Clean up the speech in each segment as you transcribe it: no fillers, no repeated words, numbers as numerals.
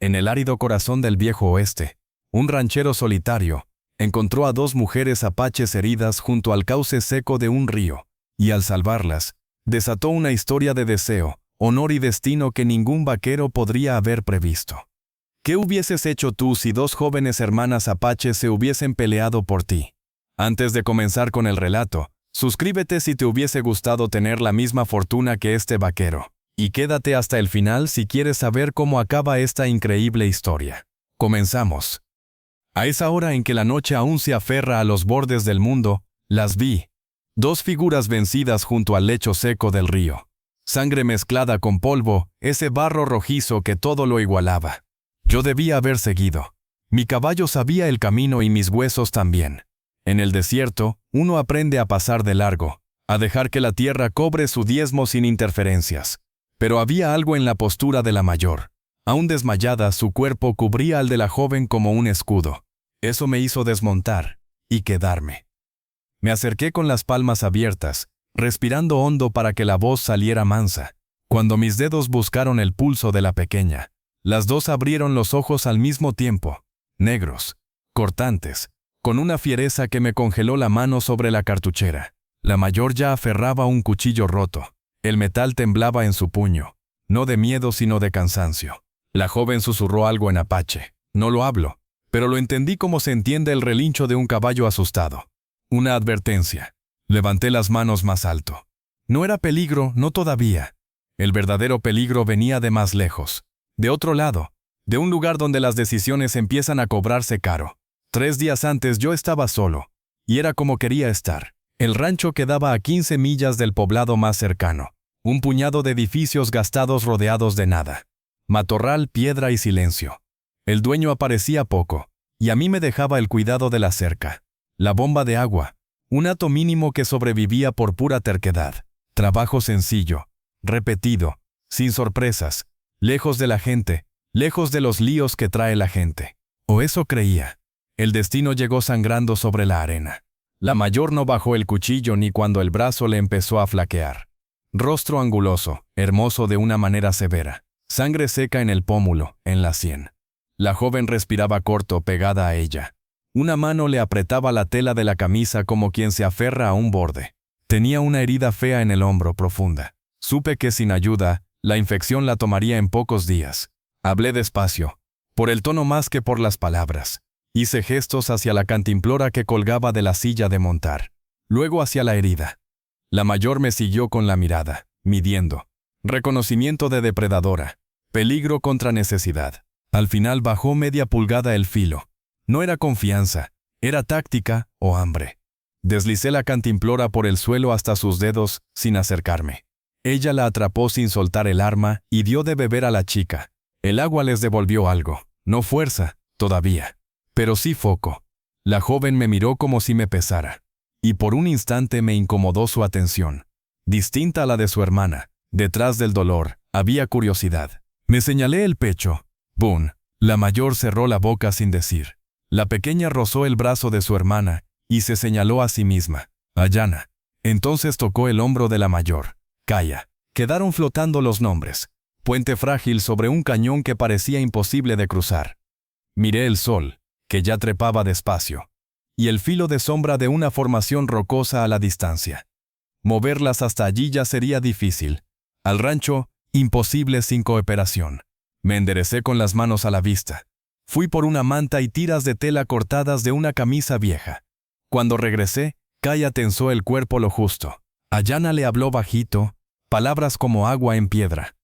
En el árido corazón del viejo oeste, un ranchero solitario encontró a dos mujeres apaches heridas junto al cauce seco de un río, y al salvarlas, desató una historia de deseo, honor y destino que ningún vaquero podría haber previsto. ¿Qué hubieses hecho tú si dos jóvenes hermanas apaches se hubiesen peleado por ti? Antes de comenzar con el relato, suscríbete si te hubiese gustado tener la misma fortuna que este vaquero, y quédate hasta el final si quieres saber cómo acaba esta increíble historia. Comenzamos. A esa hora en que la noche aún se aferra a los bordes del mundo, las vi. Dos figuras vencidas junto al lecho seco del río. Sangre mezclada con polvo, ese barro rojizo que todo lo igualaba. Yo debía haber seguido. Mi caballo sabía el camino y mis huesos también. En el desierto, uno aprende a pasar de largo, a dejar que la tierra cobre su diezmo sin interferencias. Pero había algo en la postura de la mayor. Aún desmayada, su cuerpo cubría al de la joven como un escudo. Eso me hizo desmontar y quedarme. Me acerqué con las palmas abiertas, respirando hondo para que la voz saliera mansa. Cuando mis dedos buscaron el pulso de la pequeña, las dos abrieron los ojos al mismo tiempo, negros, cortantes, con una fiereza que me congeló la mano sobre la cartuchera. La mayor ya aferraba un cuchillo roto. El metal temblaba en su puño, no de miedo sino de cansancio. La joven susurró algo en apache. No lo hablo, pero lo entendí como se entiende el relincho de un caballo asustado. Una advertencia. Levanté las manos más alto. No era peligro, no todavía. El verdadero peligro venía de más lejos. De otro lado, de un lugar donde las decisiones empiezan a cobrarse caro. 3 días antes yo estaba solo, y era como quería estar. El rancho quedaba a 15 millas del poblado más cercano. Un puñado de edificios gastados rodeados de nada. Matorral, piedra y silencio. El dueño aparecía poco, y a mí me dejaba el cuidado de la cerca. La bomba de agua, un hato mínimo que sobrevivía por pura terquedad. Trabajo sencillo, repetido, sin sorpresas, lejos de la gente, lejos de los líos que trae la gente. O eso creía. El destino llegó sangrando sobre la arena. La mayor no bajó el cuchillo ni cuando el brazo le empezó a flaquear. Rostro anguloso, hermoso de una manera severa. Sangre seca en el pómulo, en la sien. La joven respiraba corto, pegada a ella. Una mano le apretaba la tela de la camisa como quien se aferra a un borde. Tenía una herida fea en el hombro, profunda. Supe que sin ayuda, la infección la tomaría en pocos días. Hablé despacio, por el tono más que por las palabras. Hice gestos hacia la cantimplora que colgaba de la silla de montar. Luego hacia la herida. La mayor me siguió con la mirada, midiendo. Reconocimiento de depredadora. Peligro contra necesidad. Al final bajó media pulgada el filo. No era confianza, era táctica o hambre. Deslicé la cantimplora por el suelo hasta sus dedos, sin acercarme. Ella la atrapó sin soltar el arma y dio de beber a la chica. El agua les devolvió algo, no fuerza, todavía, pero sí foco. La joven me miró como si me pesara. Y por un instante me incomodó su atención. Distinta a la de su hermana, detrás del dolor, había curiosidad. Me señalé el pecho. ¡Bum! La mayor cerró la boca sin decir. La pequeña rozó el brazo de su hermana y se señaló a sí misma. Ayana. Entonces tocó el hombro de la mayor. Calla. Quedaron flotando los nombres. Puente frágil sobre un cañón que parecía imposible de cruzar. Miré el sol, que ya trepaba despacio, y el filo de sombra de una formación rocosa a la distancia. Moverlas hasta allí ya sería difícil. Al rancho, imposible sin cooperación. Me enderecé con las manos a la vista. Fui por una manta y tiras de tela cortadas de una camisa vieja. Cuando regresé, Kaya tensó el cuerpo lo justo. Ayana le habló bajito, palabras como agua en piedra.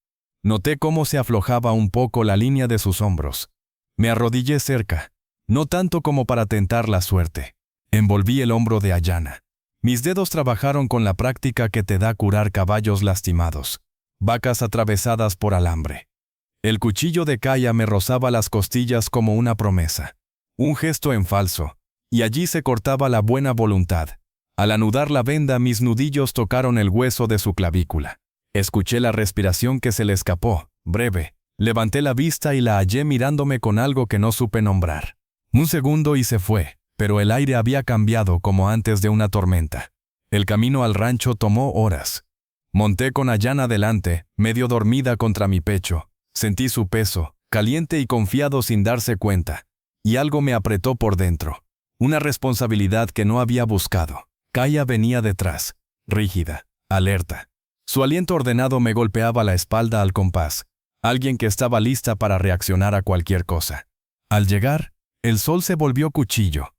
Noté cómo se aflojaba un poco la línea de sus hombros. Me arrodillé cerca, no tanto como para tentar la suerte. Envolví el hombro de Ayana. Mis dedos trabajaron con la práctica que te da curar caballos lastimados, vacas atravesadas por alambre. El cuchillo de Kaya me rozaba las costillas como una promesa. Un gesto en falso, y allí se cortaba la buena voluntad. Al anudar la venda, mis nudillos tocaron el hueso de su clavícula. Escuché la respiración que se le escapó, breve. Levanté la vista y la hallé mirándome con algo que no supe nombrar. Un segundo y se fue, pero el aire había cambiado como antes de una tormenta. El camino al rancho tomó horas. Monté con Ayana delante, medio dormida contra mi pecho. Sentí su peso, caliente y confiado sin darse cuenta. Y algo me apretó por dentro. Una responsabilidad que no había buscado. Kaya venía detrás, rígida, alerta. Su aliento ordenado me golpeaba la espalda al compás. Alguien que estaba lista para reaccionar a cualquier cosa. Al llegar, el sol se volvió cuchillo.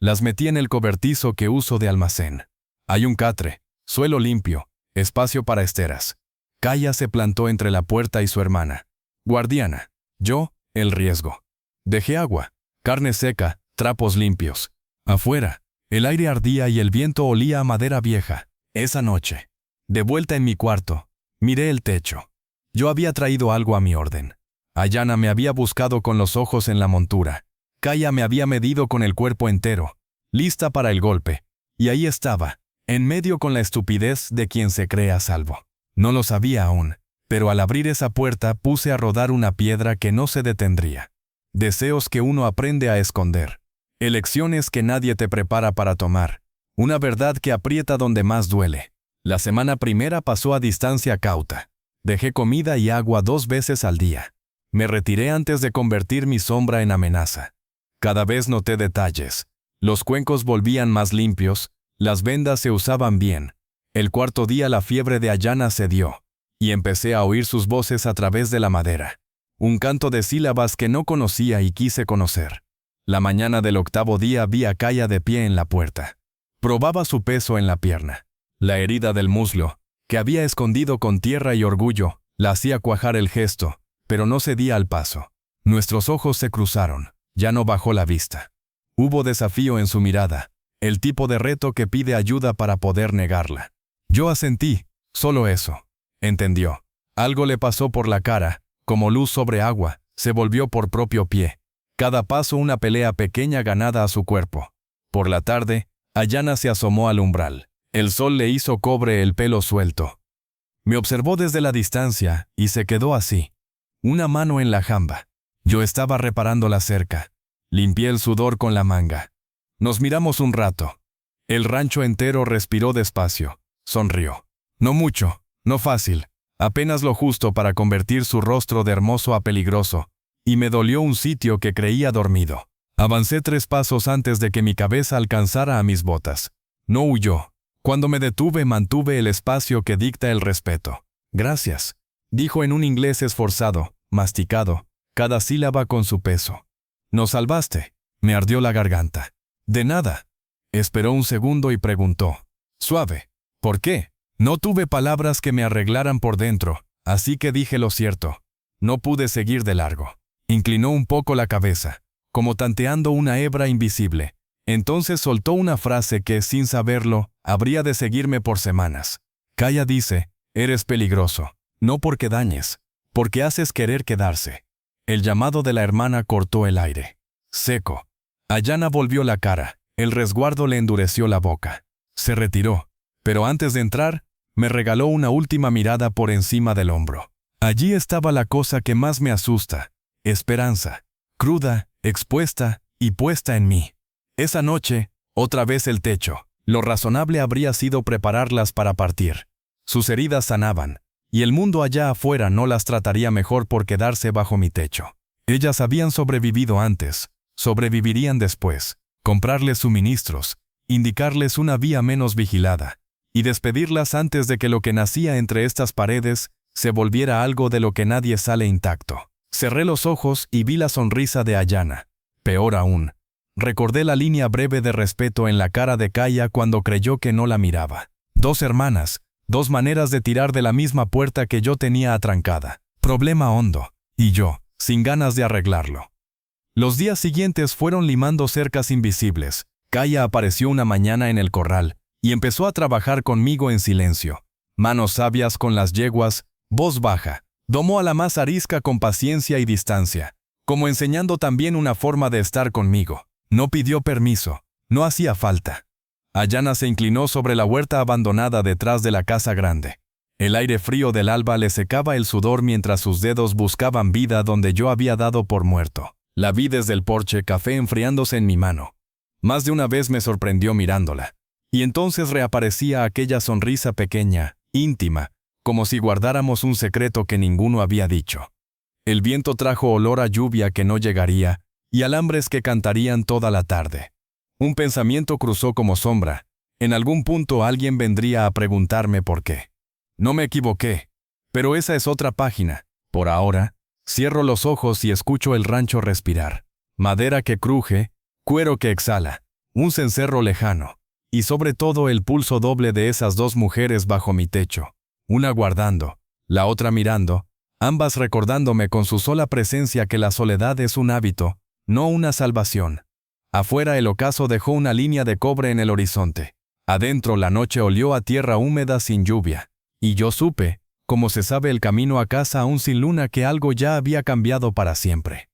Las metí en el cobertizo que uso de almacén. Hay un catre, suelo limpio, espacio para esteras. Kaya se plantó entre la puerta y su hermana. Guardiana. Yo, el riesgo. Dejé agua, carne seca, trapos limpios. Afuera, el aire ardía y el viento olía a madera vieja. Esa noche, de vuelta en mi cuarto, miré el techo. Yo había traído algo a mi orden. Ayana me había buscado con los ojos en la montura. Kaya me había medido con el cuerpo entero, lista para el golpe. Y ahí estaba, en medio con la estupidez de quien se cree a salvo. No lo sabía aún, pero al abrir esa puerta puse a rodar una piedra que no se detendría. Deseos que uno aprende a esconder. Elecciones que nadie te prepara para tomar. Una verdad que aprieta donde más duele. La semana primera pasó a distancia cauta. Dejé comida y agua 2 veces al día. Me retiré antes de convertir mi sombra en amenaza. Cada vez noté detalles. Los cuencos volvían más limpios, las vendas se usaban bien. El cuarto día la fiebre de Ayana cedió, y empecé a oír sus voces a través de la madera. Un canto de sílabas que no conocía y quise conocer. La mañana del 8º día vi a Kaya de pie en la puerta. Probaba su peso en la pierna. La herida del muslo, que había escondido con tierra y orgullo, la hacía cuajar el gesto, pero no cedía al paso. Nuestros ojos se cruzaron, ya no bajó la vista. Hubo desafío en su mirada, el tipo de reto que pide ayuda para poder negarla. Yo asentí, solo eso. Entendió. Algo le pasó por la cara, como luz sobre agua, se volvió por propio pie. Cada paso una pelea pequeña ganada a su cuerpo. Por la tarde, Ayana se asomó al umbral. El sol le hizo cobre el pelo suelto. Me observó desde la distancia y se quedó así. Una mano en la jamba. Yo estaba reparando la cerca. Limpié el sudor con la manga. Nos miramos un rato. El rancho entero respiró despacio. Sonrió. No mucho, no fácil, apenas lo justo para convertir su rostro de hermoso a peligroso, y me dolió un sitio que creía dormido. Avancé 3 pasos antes de que mi cabeza alcanzara a mis botas. No huyó. Cuando me detuve mantuve el espacio que dicta el respeto. Gracias, dijo en un inglés esforzado, masticado, cada sílaba con su peso. Nos salvaste. Me ardió la garganta. De nada. Esperó un segundo y preguntó. Suave. ¿Por qué? No tuve palabras que me arreglaran por dentro, así que dije lo cierto. No pude seguir de largo. Inclinó un poco la cabeza, como tanteando una hebra invisible. Entonces soltó una frase que, sin saberlo, habría de seguirme por semanas. Kaya dice, eres peligroso, no porque dañes, porque haces querer quedarse. El llamado de la hermana cortó el aire. Seco. Ayana volvió la cara, el resguardo le endureció la boca. Se retiró, pero antes de entrar, me regaló una última mirada por encima del hombro. Allí estaba la cosa que más me asusta, esperanza, cruda, expuesta y puesta en mí. Esa noche, otra vez el techo. Lo razonable habría sido prepararlas para partir. Sus heridas sanaban, y el mundo allá afuera no las trataría mejor por quedarse bajo mi techo. Ellas habían sobrevivido antes, sobrevivirían después. Comprarles suministros, indicarles una vía menos vigilada, y despedirlas antes de que lo que nacía entre estas paredes se volviera algo de lo que nadie sale intacto. Cerré los ojos y vi la sonrisa de Ayana. Peor aún, recordé la línea breve de respeto en la cara de Kaya cuando creyó que no la miraba. 2 hermanas, 2 maneras de tirar de la misma puerta que yo tenía atrancada. Problema hondo, y yo, sin ganas de arreglarlo. Los días siguientes fueron limando cercas invisibles. Kaya apareció una mañana en el corral, y empezó a trabajar conmigo en silencio. Manos sabias con las yeguas, voz baja. Domó a la más arisca con paciencia y distancia, como enseñando también una forma de estar conmigo. No pidió permiso, no hacía falta. Ayana se inclinó sobre la huerta abandonada detrás de la casa grande. El aire frío del alba le secaba el sudor mientras sus dedos buscaban vida donde yo había dado por muerto. La vi desde el porche, café enfriándose en mi mano. Más de una vez me sorprendió mirándola. Y entonces reaparecía aquella sonrisa pequeña, íntima, como si guardáramos un secreto que ninguno había dicho. El viento trajo olor a lluvia que no llegaría y alambres que cantarían toda la tarde. Un pensamiento cruzó como sombra. En algún punto alguien vendría a preguntarme por qué. No me equivoqué, pero esa es otra página. Por ahora, cierro los ojos y escucho el rancho respirar. Madera que cruje, cuero que exhala, un cencerro lejano, y sobre todo el pulso doble de esas dos mujeres bajo mi techo, una guardando, la otra mirando, ambas recordándome con su sola presencia que la soledad es un hábito, no una salvación. Afuera el ocaso dejó una línea de cobre en el horizonte. Adentro la noche olió a tierra húmeda sin lluvia, y yo supe, como se sabe el camino a casa aún sin luna, que algo ya había cambiado para siempre.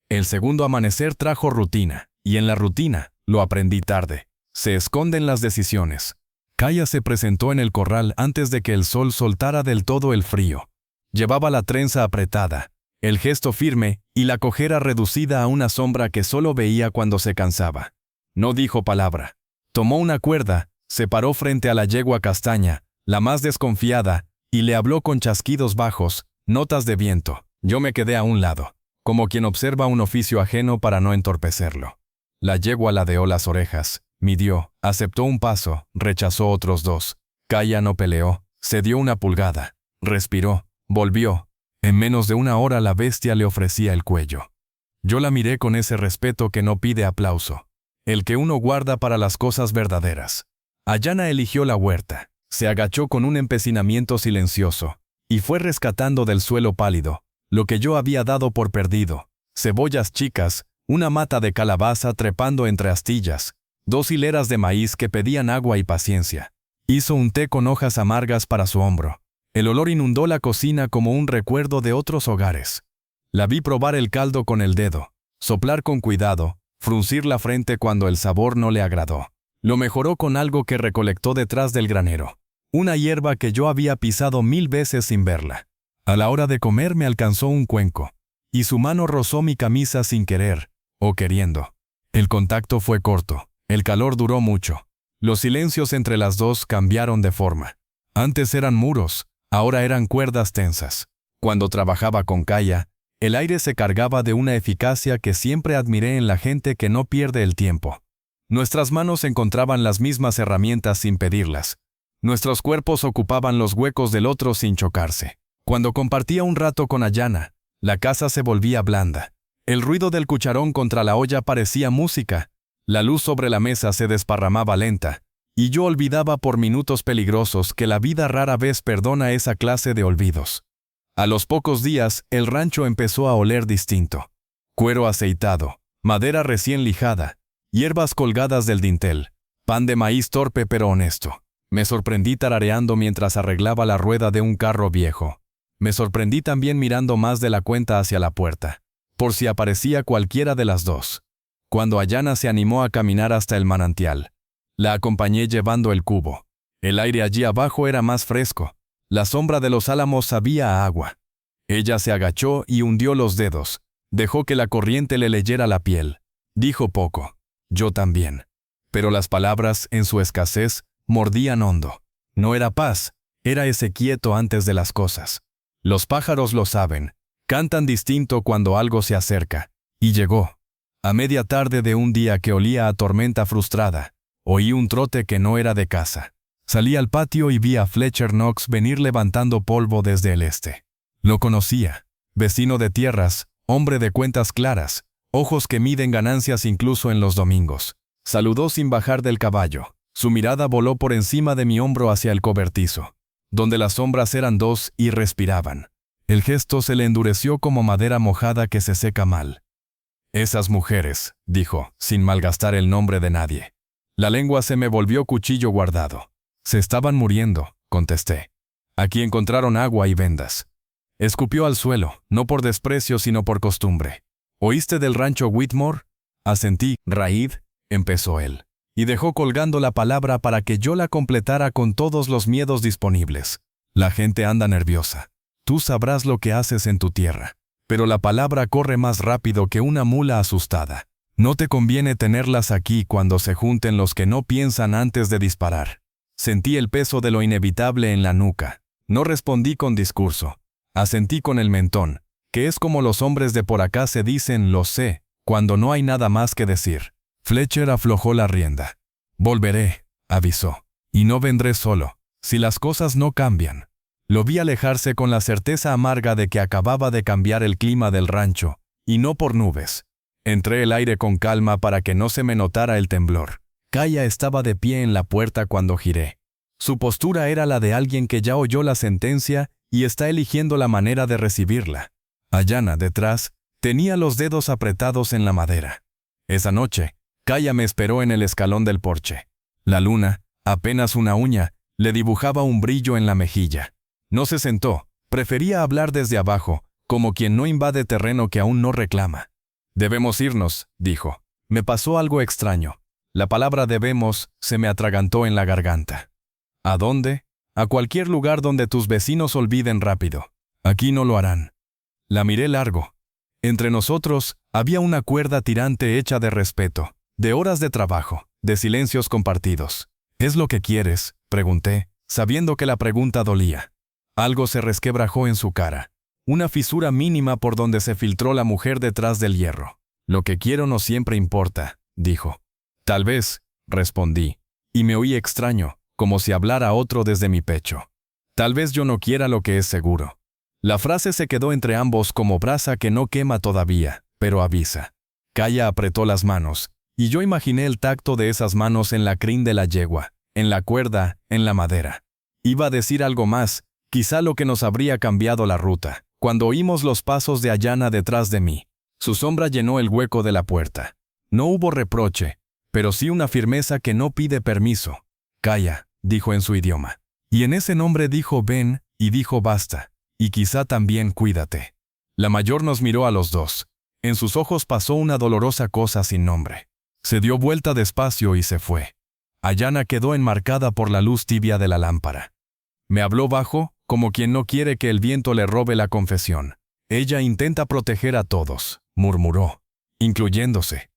El segundo amanecer trajo rutina, y en la rutina, lo aprendí tarde, se esconden las decisiones. Kaya se presentó en el corral antes de que el sol soltara del todo el frío. Llevaba la trenza apretada, el gesto firme y la cojera reducida a una sombra que solo veía cuando se cansaba. No dijo palabra. Tomó una cuerda, se paró frente a la yegua castaña, la más desconfiada, y le habló con chasquidos bajos, notas de viento. Yo me quedé a un lado, como quien observa un oficio ajeno para no entorpecerlo. La yegua ladeó las orejas, midió, aceptó un paso, rechazó otros dos. Kaya no peleó, se dio una pulgada, respiró, volvió. En menos de una hora la bestia le ofrecía el cuello. Yo la miré con ese respeto que no pide aplauso, el que uno guarda para las cosas verdaderas. Ayana eligió la huerta, se agachó con un empecinamiento silencioso, y fue rescatando del suelo pálido, lo que yo había dado por perdido, cebollas chicas, una mata de calabaza trepando entre astillas, 2 hileras de maíz que pedían agua y paciencia. Hizo un té con hojas amargas para su hombro. El olor inundó la cocina como un recuerdo de otros hogares. La vi probar el caldo con el dedo, soplar con cuidado, fruncir la frente cuando el sabor no le agradó. Lo mejoró con algo que recolectó detrás del granero, una hierba que yo había pisado 1000 veces sin verla. A la hora de comer me alcanzó un cuenco, y su mano rozó mi camisa sin querer, o queriendo. El contacto fue corto, el calor duró mucho. Los silencios entre las dos cambiaron de forma. Antes eran muros, ahora eran cuerdas tensas. Cuando trabajaba con Kaya, el aire se cargaba de una eficacia que siempre admiré en la gente que no pierde el tiempo. Nuestras manos encontraban las mismas herramientas sin pedirlas. Nuestros cuerpos ocupaban los huecos del otro sin chocarse. Cuando compartía un rato con Ayana, la casa se volvía blanda. El ruido del cucharón contra la olla parecía música. La luz sobre la mesa se desparramaba lenta, y yo olvidaba por minutos peligrosos que la vida rara vez perdona esa clase de olvidos. A los pocos días, el rancho empezó a oler distinto. Cuero aceitado, madera recién lijada, hierbas colgadas del dintel, pan de maíz torpe pero honesto. Me sorprendí tarareando mientras arreglaba la rueda de un carro viejo. Me sorprendí también mirando más de la cuenta hacia la puerta, por si aparecía cualquiera de las dos. Cuando Ayana se animó a caminar hasta el manantial, la acompañé llevando el cubo. El aire allí abajo era más fresco. La sombra de los álamos sabía a agua. Ella se agachó y hundió los dedos. Dejó que la corriente le leyera la piel. Dijo poco. Yo también. Pero las palabras, en su escasez, mordían hondo. No era paz, era ese quieto antes de las cosas. Los pájaros lo saben. Cantan distinto cuando algo se acerca. Y llegó. A media tarde de un día que olía a tormenta frustrada, oí un trote que no era de casa. Salí al patio y vi a Fletcher Knox venir levantando polvo desde el este. Lo conocía. Vecino de tierras, hombre de cuentas claras, ojos que miden ganancias incluso en los domingos. Saludó sin bajar del caballo. Su mirada voló por encima de mi hombro hacia el cobertizo, donde las sombras eran dos y respiraban. El gesto se le endureció como madera mojada que se seca mal. Esas mujeres, dijo, sin malgastar el nombre de nadie. La lengua se me volvió cuchillo guardado. Se estaban muriendo, contesté. Aquí encontraron agua y vendas. Escupió al suelo, no por desprecio sino por costumbre. ¿Oíste del rancho Whitmore? Asentí. Raíd, empezó él, y dejó colgando la palabra para que yo la completara con todos los miedos disponibles. La gente anda nerviosa. Tú sabrás lo que haces en tu tierra. Pero la palabra corre más rápido que una mula asustada. No te conviene tenerlas aquí cuando se junten los que no piensan antes de disparar. Sentí el peso de lo inevitable en la nuca. No respondí con discurso. Asentí con el mentón, que es como los hombres de por acá se dicen lo sé, cuando no hay nada más que decir. Fletcher aflojó la rienda. Volveré, avisó. Y no vendré solo, si las cosas no cambian. Lo vi alejarse con la certeza amarga de que acababa de cambiar el clima del rancho, y no por nubes. Entré el aire con calma para que no se me notara el temblor. Kaya estaba de pie en la puerta cuando giré. Su postura era la de alguien que ya oyó la sentencia y está eligiendo la manera de recibirla. Ayanna, detrás, tenía los dedos apretados en la madera. Esa noche, Kaya me esperó en el escalón del porche. La luna, apenas una uña, le dibujaba un brillo en la mejilla. No se sentó, prefería hablar desde abajo, como quien no invade terreno que aún no reclama. «Debemos irnos», dijo. Me pasó algo extraño. La palabra debemos se me atragantó en la garganta. ¿A dónde? A cualquier lugar donde tus vecinos olviden rápido. Aquí no lo harán. La miré largo. Entre nosotros había una cuerda tirante hecha de respeto, de horas de trabajo, de silencios compartidos. ¿Es lo que quieres?, pregunté, sabiendo que la pregunta dolía. Algo se resquebrajó en su cara. Una fisura mínima por donde se filtró la mujer detrás del hierro. Lo que quiero no siempre importa, dijo. Tal vez, respondí, y me oí extraño, como si hablara otro desde mi pecho. Tal vez yo no quiera lo que es seguro. La frase se quedó entre ambos como brasa que no quema todavía, pero avisa. Kaya apretó las manos, y yo imaginé el tacto de esas manos en la crin de la yegua, en la cuerda, en la madera. Iba a decir algo más, quizá lo que nos habría cambiado la ruta, cuando oímos los pasos de Ayanna detrás de mí. Su sombra llenó el hueco de la puerta. No hubo reproche, pero sí una firmeza que no pide permiso. Kaya, dijo en su idioma. Y en ese nombre dijo ven, y dijo basta. Y quizá también cuídate. La mayor nos miró a los dos. En sus ojos pasó una dolorosa cosa sin nombre. Se dio vuelta despacio y se fue. Ayanna quedó enmarcada por la luz tibia de la lámpara. Me habló bajo, como quien no quiere que el viento le robe la confesión. Ella intenta proteger a todos, murmuró, incluyéndose.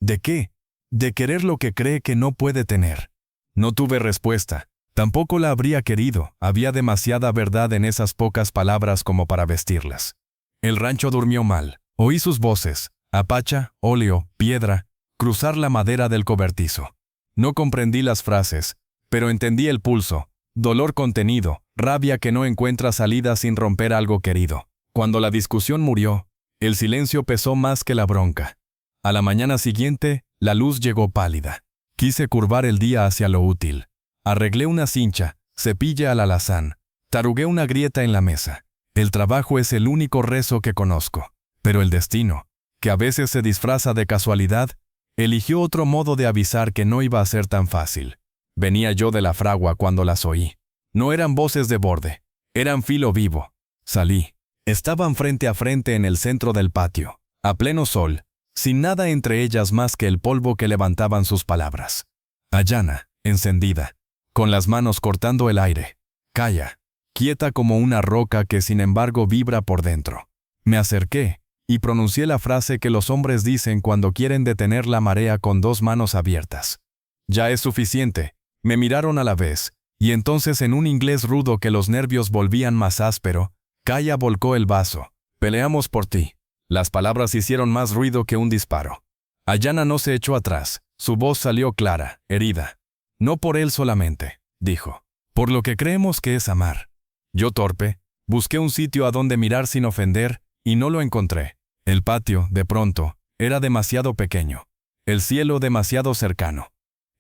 ¿De qué? De querer lo que cree que no puede tener. No tuve respuesta. Tampoco la habría querido, había demasiada verdad en esas pocas palabras como para vestirlas. El rancho durmió mal. Oí sus voces, apacha, óleo, piedra, cruzar la madera del cobertizo. No comprendí las frases, pero entendí el pulso, dolor contenido, rabia que no encuentra salida sin romper algo querido. Cuando la discusión murió, el silencio pesó más que la bronca. A la mañana siguiente, la luz llegó pálida. Quise curvar el día hacia lo útil. Arreglé una cincha, cepille al alazán, tarugué una grieta en la mesa. El trabajo es el único rezo que conozco. Pero el destino, que a veces se disfraza de casualidad, eligió otro modo de avisar que no iba a ser tan fácil. Venía yo de la fragua cuando las oí. No eran voces de borde, eran filo vivo. Salí. Estaban frente a frente en el centro del patio, a pleno sol, sin nada entre ellas más que el polvo que levantaban sus palabras. Ayanna, encendida, con las manos cortando el aire. Kaya, quieta como una roca que sin embargo vibra por dentro. Me acerqué, y pronuncié la frase que los hombres dicen cuando quieren detener la marea con dos manos abiertas. Ya es suficiente. Me miraron a la vez, y entonces en un inglés rudo que los nervios volvían más áspero, Kaya volcó el vaso. Peleamos por ti. Las palabras hicieron más ruido que un disparo. Ayanna no se echó atrás. Su voz salió clara, herida. No por él solamente, dijo. Por lo que creemos que es amar. Yo torpe, busqué un sitio a donde mirar sin ofender, y no lo encontré. El patio, de pronto, era demasiado pequeño. El cielo demasiado cercano.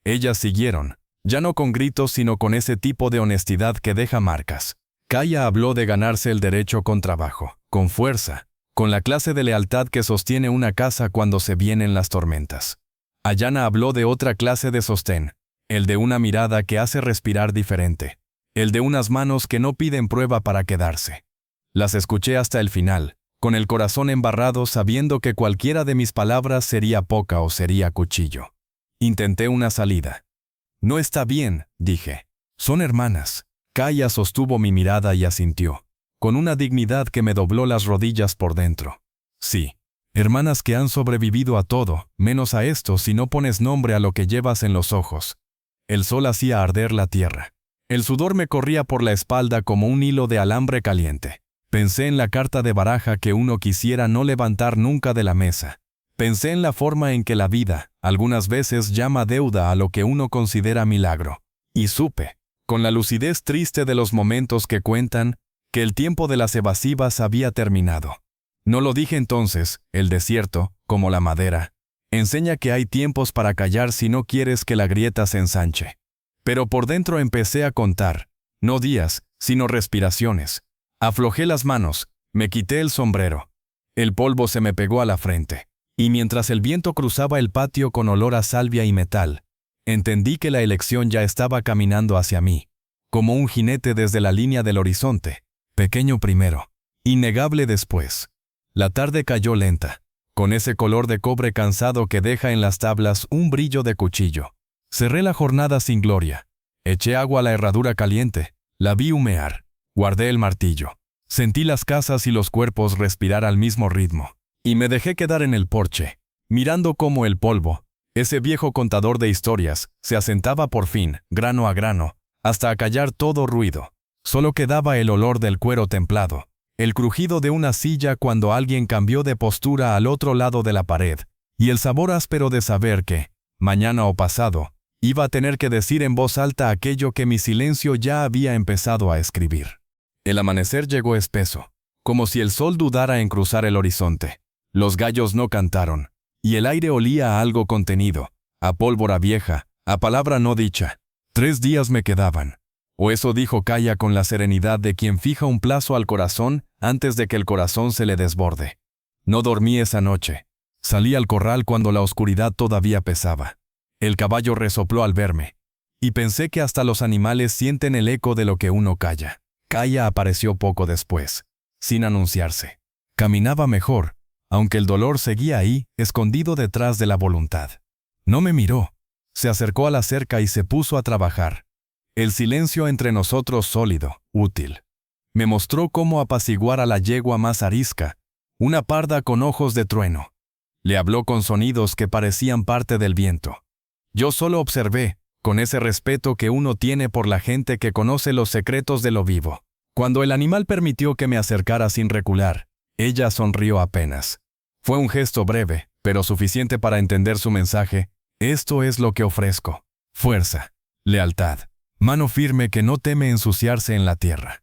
Ellas siguieron, ya no con gritos sino con ese tipo de honestidad que deja marcas. Kaya habló de ganarse el derecho con trabajo, con fuerza, con la clase de lealtad que sostiene una casa cuando se vienen las tormentas. Ayanna habló de otra clase de sostén, el de una mirada que hace respirar diferente, el de unas manos que no piden prueba para quedarse. Las escuché hasta el final, con el corazón embarrado sabiendo que cualquiera de mis palabras sería poca o sería cuchillo. Intenté una salida. No está bien, dije. Son hermanas. Kaya sostuvo mi mirada y asintió, con una dignidad que me dobló las rodillas por dentro. Sí, hermanas que han sobrevivido a todo, menos a esto si no pones nombre a lo que llevas en los ojos. El sol hacía arder la tierra. El sudor me corría por la espalda como un hilo de alambre caliente. Pensé en la carta de baraja que uno quisiera no levantar nunca de la mesa. Pensé en la forma en que la vida, algunas veces, llama deuda a lo que uno considera milagro. Y supe, con la lucidez triste de los momentos que cuentan, que el tiempo de las evasivas había terminado. No lo dije entonces, el desierto, como la madera, enseña que hay tiempos para callar si no quieres que la grieta se ensanche. Pero por dentro empecé a contar, no días, sino respiraciones. Aflojé las manos, me quité el sombrero. El polvo se me pegó a la frente. Y mientras el viento cruzaba el patio con olor a salvia y metal, entendí que la elección ya estaba caminando hacia mí, como un jinete desde la línea del horizonte, pequeño primero, innegable después. La tarde cayó lenta, con ese color de cobre cansado que deja en las tablas un brillo de cuchillo. Cerré la jornada sin gloria. Eché agua a la herradura caliente, la vi humear. Guardé el martillo. Sentí las casas y los cuerpos respirar al mismo ritmo. Y me dejé quedar en el porche, mirando cómo el polvo, ese viejo contador de historias, se asentaba por fin, grano a grano, hasta acallar todo ruido. Solo quedaba el olor del cuero templado, el crujido de una silla cuando alguien cambió de postura al otro lado de la pared, y el sabor áspero de saber que, mañana o pasado, iba a tener que decir en voz alta aquello que mi silencio ya había empezado a escribir. El amanecer llegó espeso, como si el sol dudara en cruzar el horizonte. Los gallos no cantaron, y el aire olía a algo contenido, a pólvora vieja, a palabra no dicha. 3 días me quedaban. O eso dijo Kaya con la serenidad de quien fija un plazo al corazón antes de que el corazón se le desborde. No dormí esa noche. Salí al corral cuando la oscuridad todavía pesaba. El caballo resopló al verme, y pensé que hasta los animales sienten el eco de lo que uno calla. Kaya apareció poco después, sin anunciarse. Caminaba mejor, aunque el dolor seguía ahí, escondido detrás de la voluntad. No me miró. Se acercó a la cerca y se puso a trabajar. El silencio entre nosotros sólido, útil. Me mostró cómo apaciguar a la yegua más arisca, una parda con ojos de trueno. Le habló con sonidos que parecían parte del viento. Yo solo observé, con ese respeto que uno tiene por la gente que conoce los secretos de lo vivo. Cuando el animal permitió que me acercara sin recular, ella sonrió apenas. Fue un gesto breve, pero suficiente para entender su mensaje. Esto es lo que ofrezco. Fuerza, lealtad, mano firme que no teme ensuciarse en la tierra.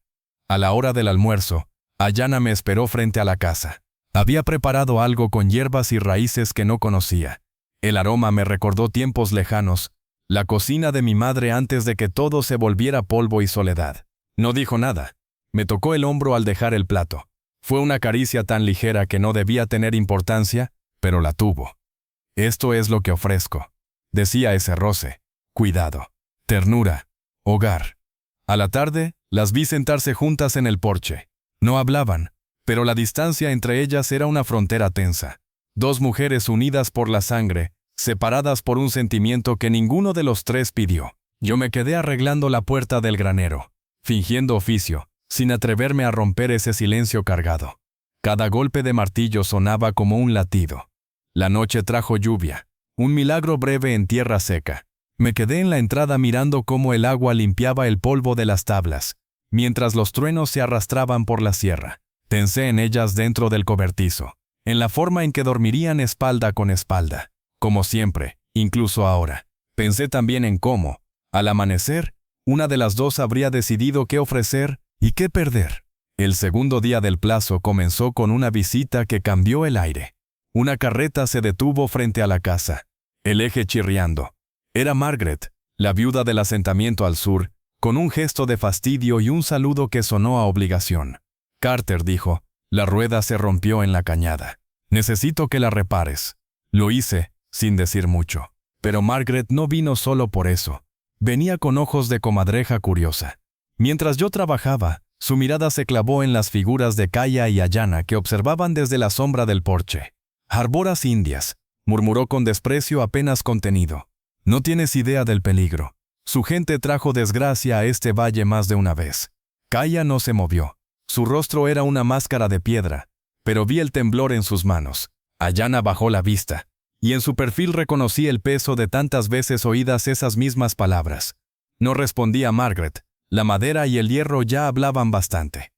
A la hora del almuerzo, Ayana me esperó frente a la casa. Había preparado algo con hierbas y raíces que no conocía. El aroma me recordó tiempos lejanos, la cocina de mi madre antes de que todo se volviera polvo y soledad. No dijo nada. Me tocó el hombro al dejar el plato. Fue una caricia tan ligera que no debía tener importancia, pero la tuvo. Esto es lo que ofrezco, decía ese roce. Cuidado, ternura, hogar. A la tarde, las vi sentarse juntas en el porche. No hablaban, pero la distancia entre ellas era una frontera tensa. 2 mujeres unidas por la sangre, separadas por un sentimiento que ninguno de los 3 pidió. Yo me quedé arreglando la puerta del granero, fingiendo oficio, sin atreverme a romper ese silencio cargado. Cada golpe de martillo sonaba como un latido. La noche trajo lluvia, un milagro breve en tierra seca. Me quedé en la entrada mirando cómo el agua limpiaba el polvo de las tablas, mientras los truenos se arrastraban por la sierra. Pensé en ellas dentro del cobertizo, en la forma en que dormirían espalda con espalda, como siempre, incluso ahora. Pensé también en cómo, al amanecer, una de las 2 habría decidido qué ofrecer y qué perder. El segundo día del plazo comenzó con una visita que cambió el aire. Una carreta se detuvo frente a la casa, el eje chirriando. Era Margaret, la viuda del asentamiento al sur, con un gesto de fastidio y un saludo que sonó a obligación. Carter dijo, la rueda se rompió en la cañada. Necesito que la repares. Lo hice, sin decir mucho. Pero Margaret no vino solo por eso. Venía con ojos de comadreja curiosa. Mientras yo trabajaba, su mirada se clavó en las figuras de Kaya y Ayana que observaban desde la sombra del porche. «Arboras indias», murmuró con desprecio apenas contenido. «No tienes idea del peligro. Su gente trajo desgracia a este valle más de una vez». Kaya no se movió. Su rostro era una máscara de piedra, pero vi el temblor en sus manos. Ayana bajó la vista, y en su perfil reconocí el peso de tantas veces oídas esas mismas palabras. No respondía Margaret. La madera y el hierro ya hablaban bastante.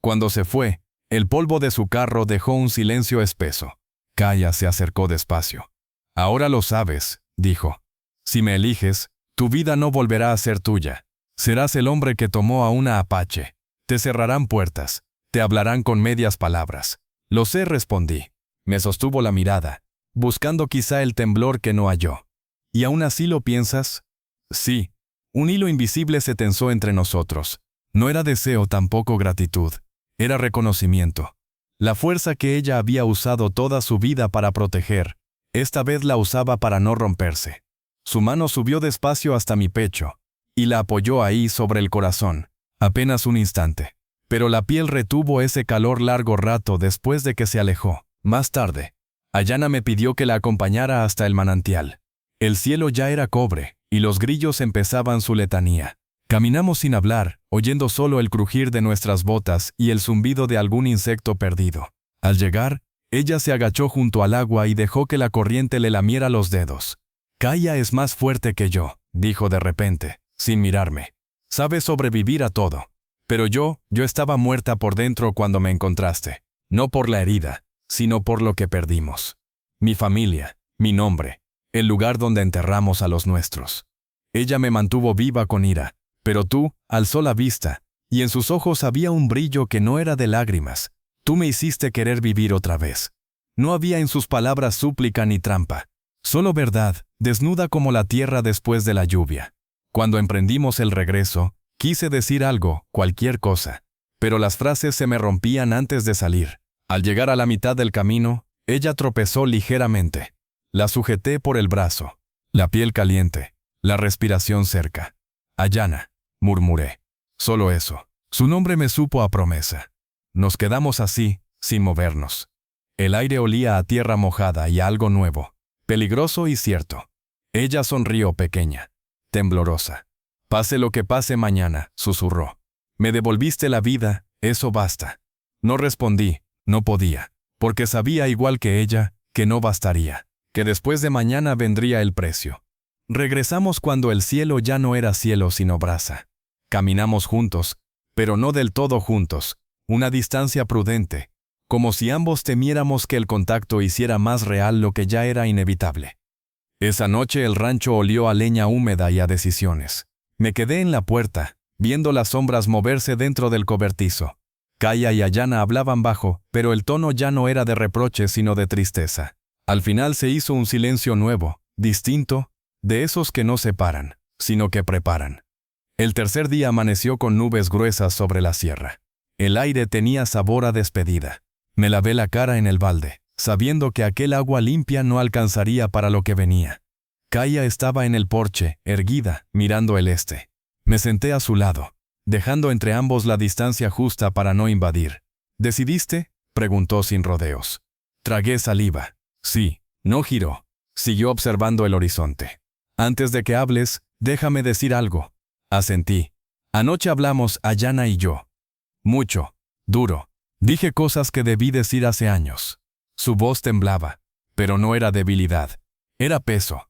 Cuando se fue, el polvo de su carro dejó un silencio espeso. Kaya se acercó despacio. Ahora lo sabes, dijo. Si me eliges, tu vida no volverá a ser tuya. Serás el hombre que tomó a una apache. Te cerrarán puertas. Te hablarán con medias palabras. Lo sé, respondí. Me sostuvo la mirada, buscando quizá el temblor que no halló. ¿Y aún así lo piensas? Sí. Un hilo invisible se tensó entre nosotros. No era deseo, tampoco gratitud. Era reconocimiento. La fuerza que ella había usado toda su vida para proteger, esta vez la usaba para no romperse. Su mano subió despacio hasta mi pecho, y la apoyó ahí sobre el corazón, apenas un instante. Pero la piel retuvo ese calor largo rato después de que se alejó. Más tarde, Ayana me pidió que la acompañara hasta el manantial. El cielo ya era cobre, y los grillos empezaban su letanía. Caminamos sin hablar, oyendo solo el crujir de nuestras botas y el zumbido de algún insecto perdido. Al llegar, ella se agachó junto al agua y dejó que la corriente le lamiera los dedos. Kaya es más fuerte que yo, dijo de repente, sin mirarme. Sabe sobrevivir a todo. Pero yo estaba muerta por dentro cuando me encontraste. No por la herida, sino por lo que perdimos. Mi familia, mi nombre, el lugar donde enterramos a los nuestros. Ella me mantuvo viva con ira. Pero tú, alzó la vista, y en sus ojos había un brillo que no era de lágrimas. Tú me hiciste querer vivir otra vez. No había en sus palabras súplica ni trampa. Solo verdad, desnuda como la tierra después de la lluvia. Cuando emprendimos el regreso, quise decir algo, cualquier cosa. Pero las frases se me rompían antes de salir. Al llegar a la mitad del camino, ella tropezó ligeramente. La sujeté por el brazo. La piel caliente, la respiración cerca. Ayana, murmuré. Solo eso. Su nombre me supo a promesa. Nos quedamos así, sin movernos. El aire olía a tierra mojada y a algo nuevo, peligroso y cierto. Ella sonrió pequeña, temblorosa. Pase lo que pase mañana, susurró. Me devolviste la vida, eso basta. No respondí, no podía, porque sabía igual que ella, que no bastaría, que después de mañana vendría el precio. Regresamos cuando el cielo ya no era cielo sino brasa. Caminamos juntos, pero no del todo juntos, una distancia prudente, como si ambos temiéramos que el contacto hiciera más real lo que ya era inevitable. Esa noche el rancho olió a leña húmeda y a decisiones. Me quedé en la puerta, viendo las sombras moverse dentro del cobertizo. Kaya y Ayana hablaban bajo, pero el tono ya no era de reproche sino de tristeza. Al final se hizo un silencio nuevo, distinto, de esos que no separan, sino que preparan. El tercer día amaneció con nubes gruesas sobre la sierra. El aire tenía sabor a despedida. Me lavé la cara en el balde, sabiendo que aquel agua limpia no alcanzaría para lo que venía. Kaya estaba en el porche, erguida, mirando el este. Me senté a su lado, dejando entre ambos la distancia justa para no invadir. ¿Decidiste?, preguntó sin rodeos. Tragué saliva. Sí, no giró. Siguió observando el horizonte. Antes de que hables, déjame decir algo. Asentí. Anoche hablamos, Ayana y yo. Mucho. Duro. Dije cosas que debí decir hace años. Su voz temblaba, pero no era debilidad. Era peso.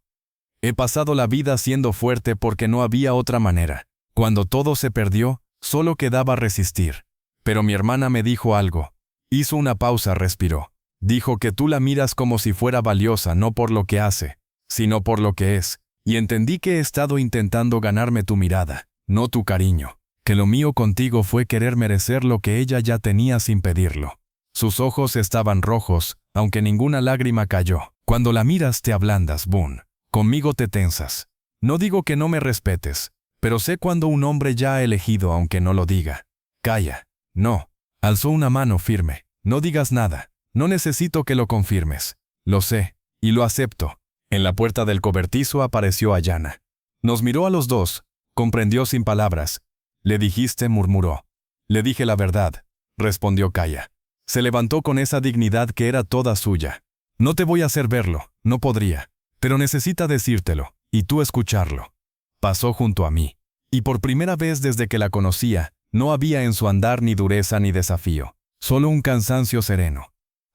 He pasado la vida siendo fuerte porque no había otra manera. Cuando todo se perdió, solo quedaba resistir. Pero mi hermana me dijo algo. Hizo una pausa, respiró. Dijo que tú la miras como si fuera valiosa no por lo que hace, sino por lo que es. Y entendí que he estado intentando ganarme tu mirada, no tu cariño. Que lo mío contigo fue querer merecer lo que ella ya tenía sin pedirlo. Sus ojos estaban rojos, aunque ninguna lágrima cayó. Cuando la miras te ablandas, Boone. Conmigo te tensas. No digo que no me respetes, pero sé cuando un hombre ya ha elegido aunque no lo diga. Calla. No. Alzó una mano firme. No digas nada. No necesito que lo confirmes. Lo sé, y lo acepto. En la puerta del cobertizo apareció Ayana. Nos miró a los dos, comprendió sin palabras. Le dijiste, murmuró. Le dije la verdad, respondió Kaya. Se levantó con esa dignidad que era toda suya. No te voy a hacer verlo, no podría, pero necesita decírtelo, y tú escucharlo. Pasó junto a mí, y por primera vez desde que la conocía, no había en su andar ni dureza ni desafío, solo un cansancio sereno.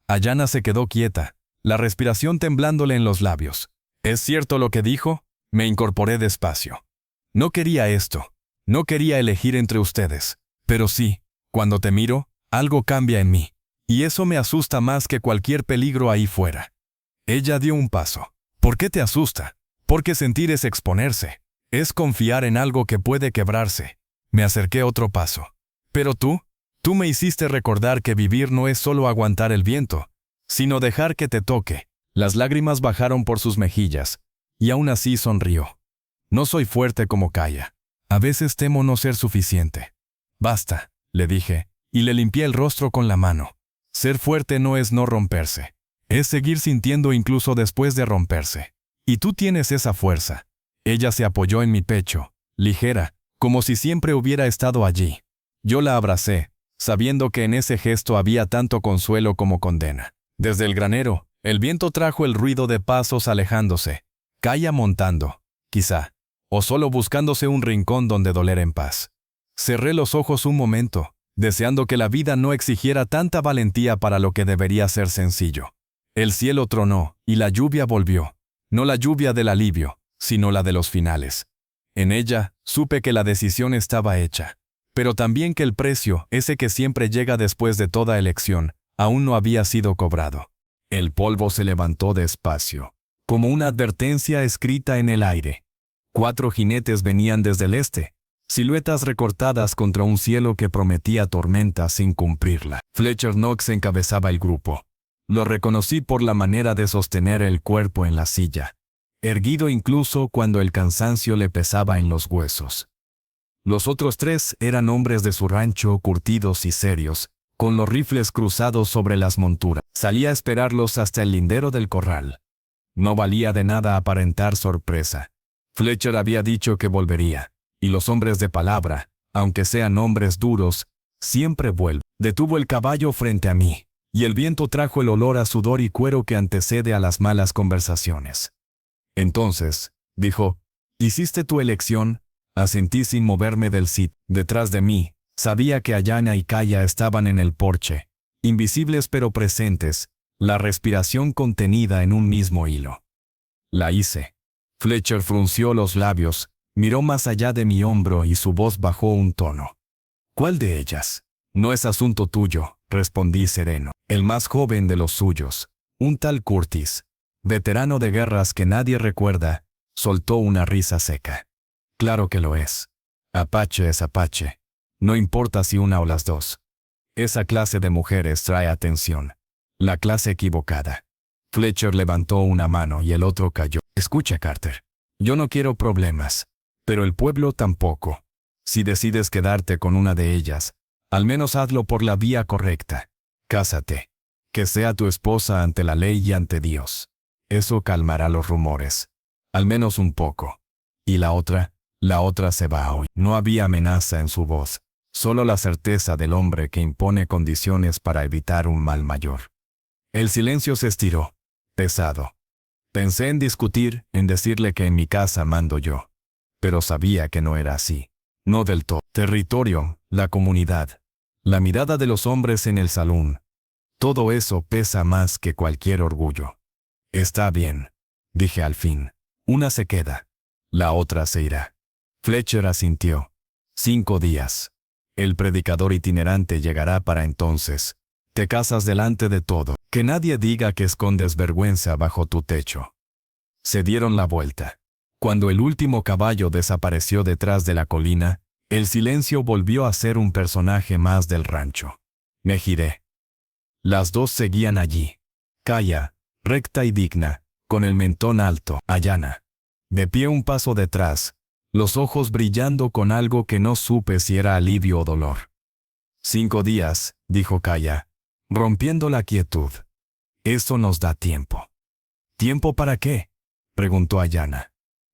Ayana se quedó quieta, la respiración temblándole en los labios. ¿Es cierto lo que dijo? Me incorporé despacio. No quería esto. No quería elegir entre ustedes. Pero sí, cuando te miro, Algo cambia en mí. Y eso me asusta más que cualquier peligro ahí fuera. Ella dio un paso. ¿Por qué te asusta? Porque sentir es exponerse. Es confiar en algo que puede quebrarse. Me acerqué otro paso. Pero tú me hiciste recordar que vivir no es solo aguantar el viento, sino dejar que te toque. Las lágrimas bajaron por sus mejillas, y aún así sonrió. No soy fuerte como Kaya. A veces temo no ser suficiente. Basta, le dije, y le limpié el rostro con la mano. Ser fuerte no es no romperse. Es seguir sintiendo incluso después de romperse. Y tú tienes esa fuerza. Ella se apoyó en mi pecho, ligera, como si siempre hubiera estado allí. Yo la abracé, sabiendo que en ese gesto había tanto consuelo como condena. Desde el granero, el viento trajo el ruido de pasos alejándose. Kaya montando, quizá, o solo buscándose un rincón donde doler en paz. Cerré los ojos un momento, deseando que la vida no exigiera tanta valentía para lo que debería ser sencillo. El cielo tronó, y la lluvia volvió. No la lluvia del alivio, sino la de los finales. En ella, supe que la decisión estaba hecha. Pero también que el precio, ese que siempre llega después de toda elección, aún no había sido cobrado. El polvo se levantó despacio, como una advertencia escrita en el aire. 4 jinetes venían desde el este, siluetas recortadas contra un cielo que prometía tormenta sin cumplirla. Fletcher Knox encabezaba el grupo. Lo reconocí por la manera de sostener el cuerpo en la silla, erguido incluso cuando el cansancio le pesaba en los huesos. Los otros 3 eran hombres de su rancho, curtidos y serios, con los rifles cruzados sobre las monturas. Salí a esperarlos hasta el lindero del corral. No valía de nada aparentar sorpresa. Fletcher había dicho que volvería, y los hombres de palabra, aunque sean hombres duros, siempre vuelven. Detuvo el caballo frente a mí, y el viento trajo el olor a sudor y cuero que antecede a las malas conversaciones. Entonces, dijo, «Hiciste tu elección». Asentí sin moverme del sitio. Detrás de mí, sabía que Ayanna y Kaya estaban en el porche, invisibles pero presentes, la respiración contenida en un mismo hilo. La hice. Fletcher frunció los labios, miró más allá de mi hombro y su voz bajó un tono. «¿Cuál de ellas?» «No es asunto tuyo», respondí sereno. «El más joven de los suyos, un tal Curtis, veterano de guerras que nadie recuerda», soltó una risa seca. «Claro que lo es. Apache es Apache. No importa si una o las dos. Esa clase de mujeres trae atención. La clase equivocada». Fletcher levantó una mano y el otro cayó. «Escucha, Carter. Yo no quiero problemas. Pero el pueblo tampoco. Si decides quedarte con una de ellas, al menos hazlo por la vía correcta. Cásate. Que sea tu esposa ante la ley y ante Dios. Eso calmará los rumores. Al menos un poco. Y la otra se va hoy». No había amenaza en su voz, solo la certeza del hombre que impone condiciones para evitar un mal mayor. El silencio se estiró, pesado. Pensé en discutir, en decirle que en mi casa mando yo. Pero sabía que no era así. No del todo. Territorio, la comunidad, la mirada de los hombres en el salón. Todo eso pesa más que cualquier orgullo. «Está bien», dije al fin. «Una se queda. La otra se irá». Fletcher asintió. 5 días. El predicador itinerante llegará para entonces. Te casas delante de todo. Que nadie diga que escondes vergüenza bajo tu techo. Se dieron la vuelta. Cuando el último caballo desapareció detrás de la colina, el silencio volvió a ser un personaje más del rancho. Me giré. Las dos seguían allí. Kaya, recta y digna, con el mentón alto. Ayanna, de pie un paso detrás, los ojos brillando con algo que no supe si era alivio o dolor. 5 días, dijo Kaya, rompiendo la quietud. Eso nos da tiempo. ¿Tiempo para qué?, preguntó Ayanna,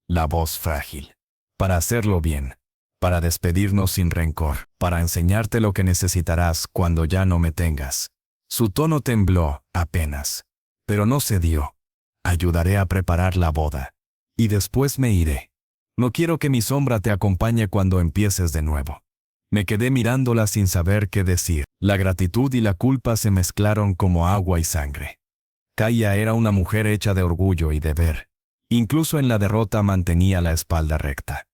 la voz frágil. Para hacerlo bien, para despedirnos sin rencor, para enseñarte lo que necesitarás cuando ya no me tengas. Su tono tembló, apenas, pero no cedió. Ayudaré a preparar la boda. Y después me iré. No quiero que mi sombra te acompañe cuando empieces de nuevo. Me quedé mirándola sin saber qué decir. La gratitud y la culpa se mezclaron como agua y sangre. Kaya era una mujer hecha de orgullo y deber. Incluso en la derrota mantenía la espalda recta.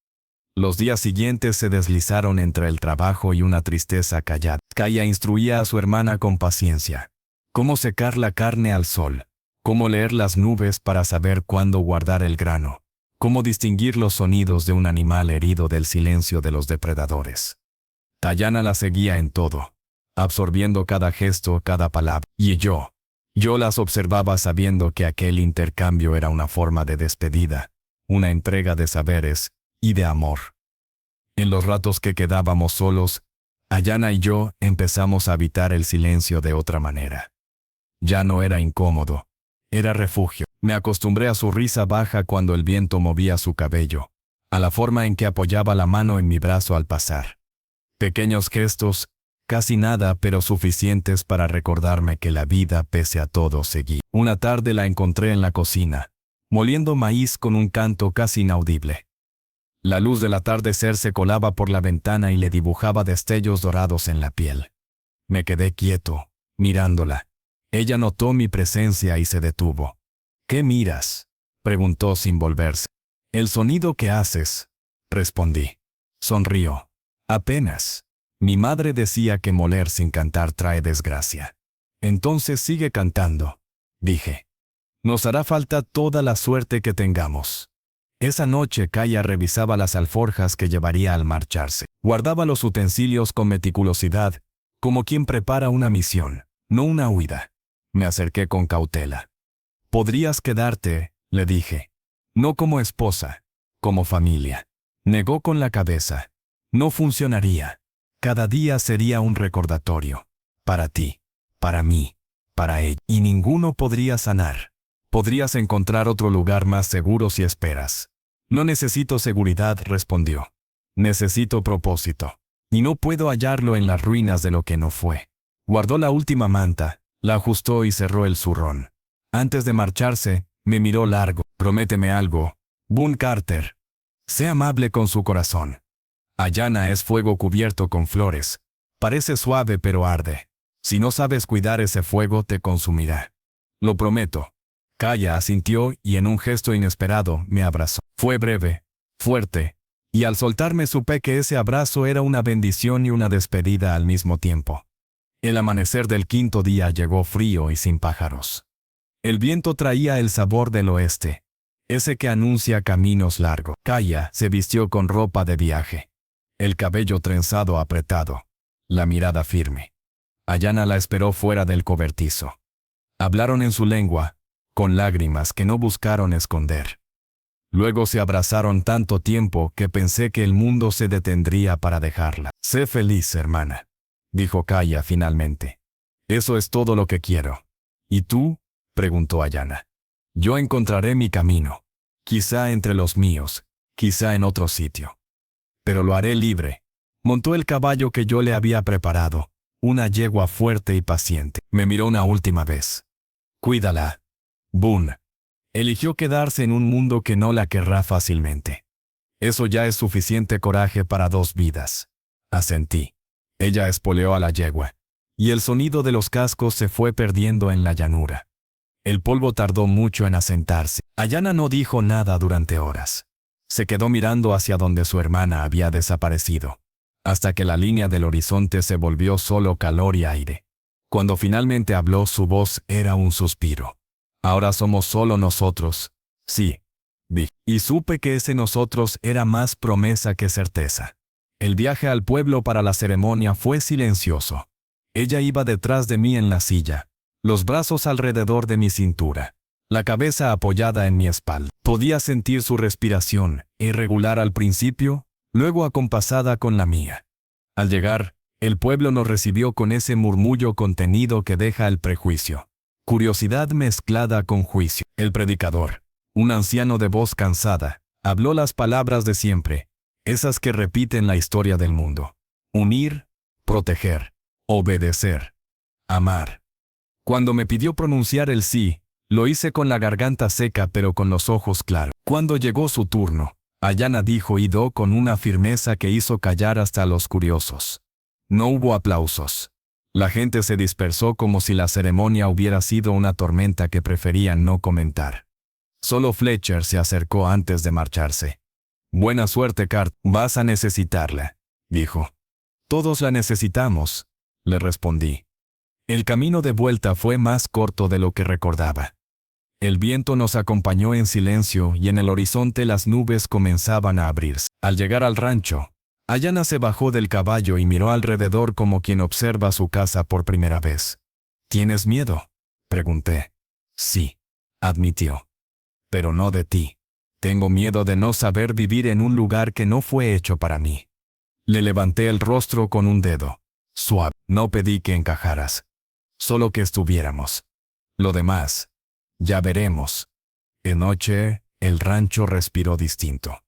Los días siguientes se deslizaron entre el trabajo y una tristeza callada. Kaya instruía a su hermana con paciencia. Cómo secar la carne al sol. Cómo leer las nubes para saber cuándo guardar el grano. Cómo distinguir los sonidos de un animal herido del silencio de los depredadores. Tayana la seguía en todo, absorbiendo cada gesto, cada palabra. Y yo las observaba sabiendo que aquel intercambio era una forma de despedida, una entrega de saberes y de amor. En los ratos que quedábamos solos, Ayana y yo empezamos a habitar el silencio de otra manera. Ya no era incómodo, era refugio. Me acostumbré a su risa baja cuando el viento movía su cabello, a la forma en que apoyaba la mano en mi brazo al pasar. Pequeños gestos, casi nada pero suficientes para recordarme que la vida pese a todo seguía. Una tarde la encontré en la cocina, moliendo maíz con un canto casi inaudible. La luz del atardecer se colaba por la ventana y le dibujaba destellos dorados en la piel. Me quedé quieto, mirándola. Ella notó mi presencia y se detuvo. ¿Qué miras?, preguntó sin volverse. El sonido que haces, respondí. Sonrió. Apenas. Mi madre decía que moler sin cantar trae desgracia. Entonces sigue cantando, dije. Nos hará falta toda la suerte que tengamos. Esa noche Kaya revisaba las alforjas que llevaría al marcharse. Guardaba los utensilios con meticulosidad, como quien prepara una misión, no una huida. Me acerqué con cautela. Podrías quedarte, le dije. No como esposa, como familia. Negó con la cabeza. No funcionaría. Cada día sería un recordatorio. Para ti, para mí, para ella. Y ninguno podría sanar. Podrías encontrar otro lugar más seguro si esperas. No necesito seguridad, respondió. Necesito propósito. Y no puedo hallarlo en las ruinas de lo que no fue. Guardó la última manta, la ajustó y cerró el zurrón. Antes de marcharse, me miró largo. Prométeme algo, Boone Carter. Sé amable con su corazón. Ayana es fuego cubierto con flores. Parece suave pero arde. Si no sabes cuidar ese fuego te consumirá. Lo prometo. Kaya asintió y en un gesto inesperado me abrazó. Fue breve, fuerte, y al soltarme supe que ese abrazo era una bendición y una despedida al mismo tiempo. El amanecer del quinto día llegó frío y sin pájaros. El viento traía el sabor del oeste, ese que anuncia caminos largos. Kaya se vistió con ropa de viaje, el cabello trenzado apretado, la mirada firme. Ayana la esperó fuera del cobertizo. Hablaron en su lengua, con lágrimas que no buscaron esconder. Luego se abrazaron tanto tiempo que pensé que el mundo se detendría para dejarla. Sé feliz, hermana, dijo Kaya finalmente. Eso es todo lo que quiero. ¿Y tú?, preguntó Ayana. Yo encontraré mi camino. Quizá entre los míos, quizá en otro sitio. Pero lo haré libre. Montó el caballo que yo le había preparado, una yegua fuerte y paciente. Me miró una última vez. Cuídala, Boone. Eligió quedarse en un mundo que no la querrá fácilmente. Eso ya es suficiente coraje para 2 vidas. Asentí. Ella espoleó a la yegua, y el sonido de los cascos se fue perdiendo en la llanura. El polvo tardó mucho en asentarse. Ayana no dijo nada durante horas. Se quedó mirando hacia donde su hermana había desaparecido, hasta que la línea del horizonte se volvió solo calor y aire. Cuando finalmente habló, su voz era un suspiro. Ahora somos solo nosotros. Sí, dije. Y supe que ese nosotros era más promesa que certeza. El viaje al pueblo para la ceremonia fue silencioso. Ella iba detrás de mí en la silla, los brazos alrededor de mi cintura, la cabeza apoyada en mi espalda. Podía sentir su respiración, irregular al principio, luego acompasada con la mía. Al llegar, el pueblo nos recibió con ese murmullo contenido que deja el prejuicio. Curiosidad mezclada con juicio. El predicador, un anciano de voz cansada, habló las palabras de siempre, esas que repiten la historia del mundo. Unir, proteger, obedecer, amar. Cuando me pidió pronunciar el sí, lo hice con la garganta seca pero con los ojos claros. Cuando llegó su turno, Ayana dijo y do con una firmeza que hizo callar hasta a los curiosos. No hubo aplausos. La gente se dispersó como si la ceremonia hubiera sido una tormenta que preferían no comentar. Solo Fletcher se acercó antes de marcharse. Buena suerte, Cart. Vas a necesitarla, dijo. Todos la necesitamos, le respondí. El camino de vuelta fue más corto de lo que recordaba. El viento nos acompañó en silencio y en el horizonte las nubes comenzaban a abrirse. Al llegar al rancho, Ayana se bajó del caballo y miró alrededor como quien observa su casa por primera vez. ¿Tienes miedo?, pregunté. Sí, admitió. Pero no de ti. Tengo miedo de no saber vivir en un lugar que no fue hecho para mí. Le levanté el rostro con un dedo. Suave. No pedí que encajaras. Solo que estuviéramos. Lo demás, ya veremos. De noche, el rancho respiró distinto.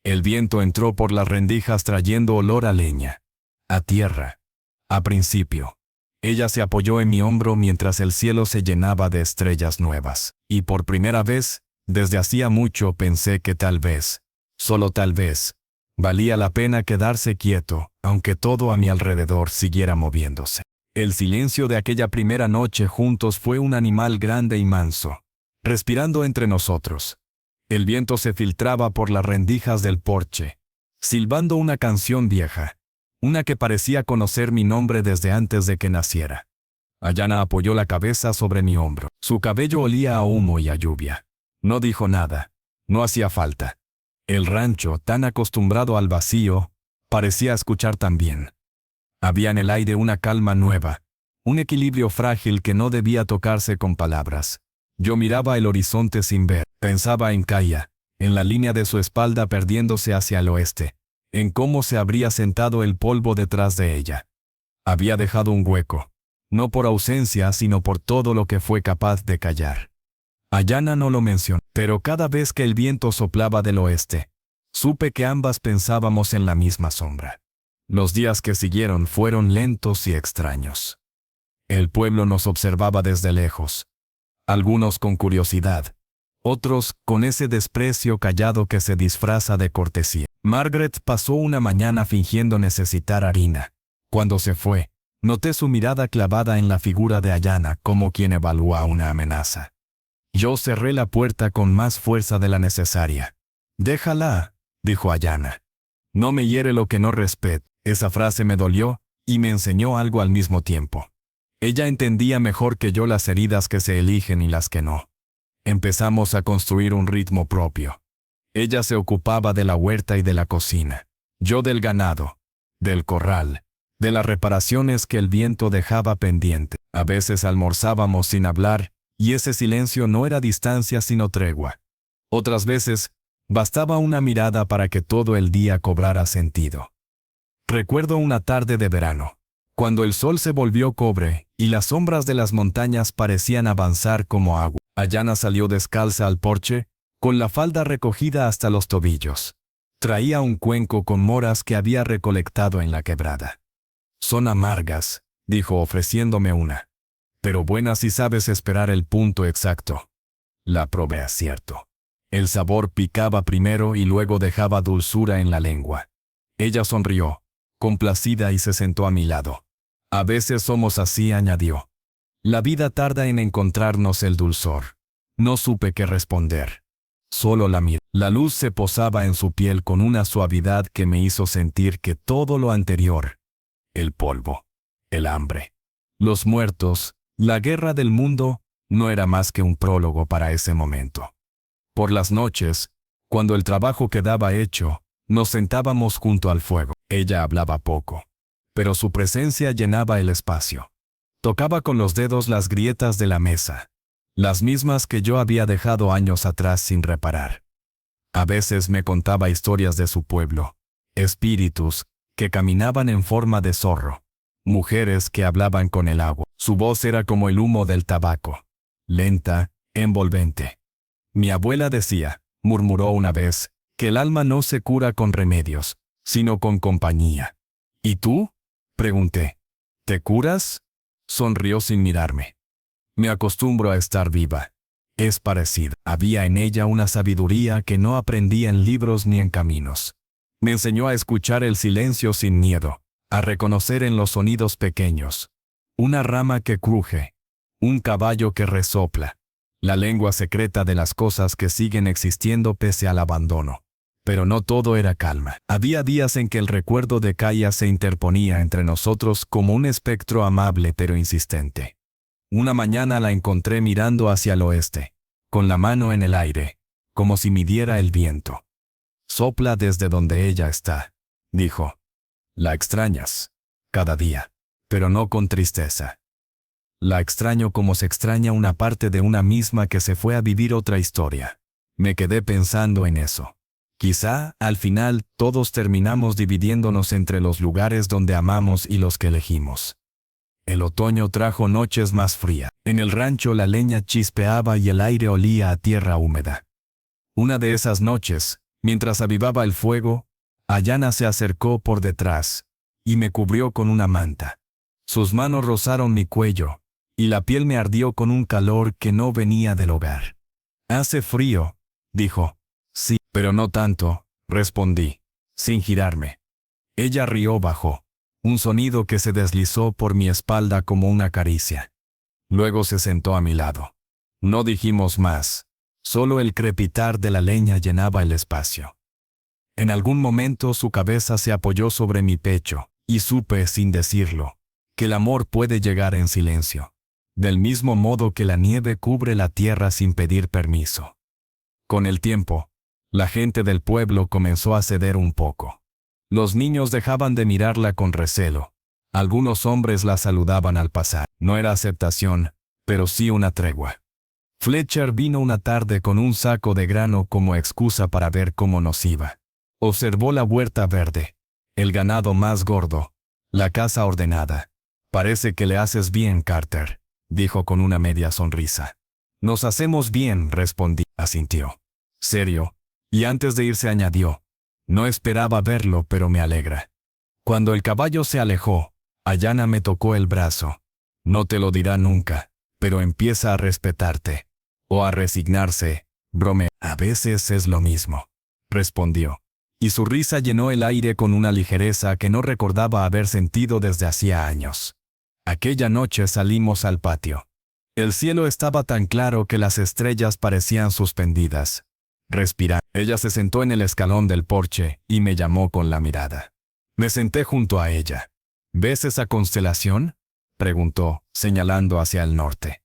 El viento entró por las rendijas trayendo olor a leña, a tierra. A principio, ella se apoyó en mi hombro mientras el cielo se llenaba de estrellas nuevas. Y por primera vez, desde hacía mucho pensé que tal vez, solo tal vez, valía la pena quedarse quieto, aunque todo a mi alrededor siguiera moviéndose. El silencio de aquella primera noche juntos fue un animal grande y manso, respirando entre nosotros. El viento se filtraba por las rendijas del porche, silbando una canción vieja, una que parecía conocer mi nombre desde antes de que naciera. Ayana apoyó la cabeza sobre mi hombro. Su cabello olía a humo y a lluvia. No dijo nada. No hacía falta. El rancho, tan acostumbrado al vacío, parecía escuchar también. Había en el aire una calma nueva, un equilibrio frágil que no debía tocarse con palabras. Yo miraba el horizonte sin ver. Pensaba en Kaya, en la línea de su espalda perdiéndose hacia el oeste, en cómo se habría sentado el polvo detrás de ella. Había dejado un hueco, no por ausencia, sino por todo lo que fue capaz de callar. Ayana no lo mencionó, pero cada vez que el viento soplaba del oeste, supe que ambas pensábamos en la misma sombra. Los días que siguieron fueron lentos y extraños. El pueblo nos observaba desde lejos, algunos con curiosidad, otros con ese desprecio callado que se disfraza de cortesía. Margaret pasó una mañana fingiendo necesitar harina. Cuando se fue, noté su mirada clavada en la figura de Ayana como quien evalúa una amenaza. Yo cerré la puerta con más fuerza de la necesaria. «Déjala», dijo Ayana. «No me hiere lo que no respeto». Esa frase me dolió y me enseñó algo al mismo tiempo. Ella entendía mejor que yo las heridas que se eligen y las que no. Empezamos a construir un ritmo propio. Ella se ocupaba de la huerta y de la cocina. Yo del ganado, del corral, de las reparaciones que el viento dejaba pendiente. A veces almorzábamos sin hablar, y ese silencio no era distancia sino tregua. Otras veces, bastaba una mirada para que todo el día cobrara sentido. Recuerdo una tarde de verano, cuando el sol se volvió cobre y las sombras de las montañas parecían avanzar como agua. Ayana salió descalza al porche, con la falda recogida hasta los tobillos. Traía un cuenco con moras que había recolectado en la quebrada. «Son amargas», dijo ofreciéndome una. «Pero buenas si sabes esperar el punto exacto». La probé a cierto. El sabor picaba primero y luego dejaba dulzura en la lengua. Ella sonrió, complacida, y se sentó a mi lado. «A veces somos así», añadió. «La vida tarda en encontrarnos el dulzor». No supe qué responder. Solo la miré. La luz se posaba en su piel con una suavidad que me hizo sentir que todo lo anterior, el polvo, el hambre, los muertos, la guerra del mundo, no era más que un prólogo para ese momento. Por las noches, cuando el trabajo quedaba hecho, nos sentábamos junto al fuego. Ella hablaba poco, pero su presencia llenaba el espacio. Tocaba con los dedos las grietas de la mesa, las mismas que yo había dejado años atrás sin reparar. A veces me contaba historias de su pueblo, espíritus que caminaban en forma de zorro, mujeres que hablaban con el agua. Su voz era como el humo del tabaco, lenta, envolvente. Mi abuela decía, murmuró una vez, que el alma no se cura con remedios, sino con compañía. ¿Y tú?, pregunté. ¿Te curas?, sonrió sin mirarme. Me acostumbro a estar viva. Es parecido. Había en ella una sabiduría que no aprendí en libros ni en caminos. Me enseñó a escuchar el silencio sin miedo, a reconocer en los sonidos pequeños. Una rama que cruje, un caballo que resopla, la lengua secreta de las cosas que siguen existiendo pese al abandono. Pero no todo era calma. Había días en que el recuerdo de Kaya se interponía entre nosotros como un espectro amable pero insistente. Una mañana la encontré mirando hacia el oeste, con la mano en el aire, como si midiera el viento. «Sopla desde donde ella está», dijo. «La extrañas, cada día, pero no con tristeza. La extraño como se extraña una parte de una misma que se fue a vivir otra historia». Me quedé pensando en eso. Quizá, al final, todos terminamos dividiéndonos entre los lugares donde amamos y los que elegimos. El otoño trajo noches más frías. En el rancho la leña chispeaba y el aire olía a tierra húmeda. Una de esas noches, mientras avivaba el fuego, Ayana se acercó por detrás y me cubrió con una manta. Sus manos rozaron mi cuello, y la piel me ardió con un calor que no venía del hogar. «Hace frío», dijo. «Sí, pero no tanto», respondí, sin girarme. Ella rió bajo, un sonido que se deslizó por mi espalda como una caricia. Luego se sentó a mi lado. No dijimos más, solo el crepitar de la leña llenaba el espacio. En algún momento su cabeza se apoyó sobre mi pecho, y supe, sin decirlo, que el amor puede llegar en silencio, del mismo modo que la nieve cubre la tierra sin pedir permiso. Con el tiempo, la gente del pueblo comenzó a ceder un poco. Los niños dejaban de mirarla con recelo. Algunos hombres la saludaban al pasar. No era aceptación, pero sí una tregua. Fletcher vino una tarde con un saco de grano como excusa para ver cómo nos iba. Observó la huerta verde, el ganado más gordo, la casa ordenada. «Parece que le haces bien, Carter», dijo con una media sonrisa. «Nos hacemos bien», respondí. Asintió. «Serio». Y antes de irse añadió: «No esperaba verlo, pero me alegra». Cuando el caballo se alejó, Ayana me tocó el brazo. «No te lo dirá nunca, pero empieza a respetarte. O a resignarse», bromeé. «A veces es lo mismo», respondió. Y su risa llenó el aire con una ligereza que no recordaba haber sentido desde hacía años. Aquella noche salimos al patio. El cielo estaba tan claro que las estrellas parecían suspendidas. Respiré. Ella se sentó en el escalón del porche y me llamó con la mirada. Me senté junto a ella. «¿Ves esa constelación?», preguntó, señalando hacia el norte.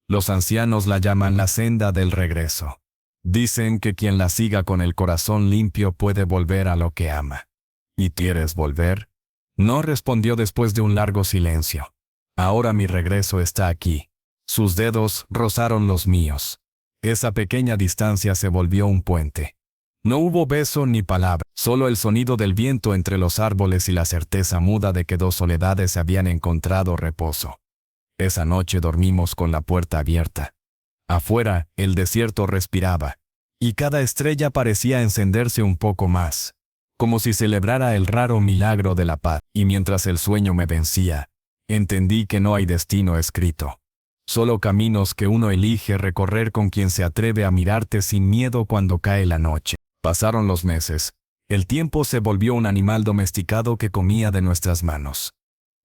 «Los ancianos la llaman la senda del regreso. Dicen que quien la siga con el corazón limpio puede volver a lo que ama». «¿Y quieres volver?». No, respondió después de un largo silencio. «Ahora mi regreso está aquí». Sus dedos rozaron los míos. Esa pequeña distancia se volvió un puente. No hubo beso ni palabra, solo el sonido del viento entre los árboles y la certeza muda de que dos soledades habían encontrado reposo. Esa noche dormimos con la puerta abierta. Afuera, el desierto respiraba, y cada estrella parecía encenderse un poco más, como si celebrara el raro milagro de la paz. Y mientras el sueño me vencía, entendí que no hay destino escrito. Solo caminos que uno elige recorrer con quien se atreve a mirarte sin miedo cuando cae la noche. Pasaron los meses. El tiempo se volvió un animal domesticado que comía de nuestras manos.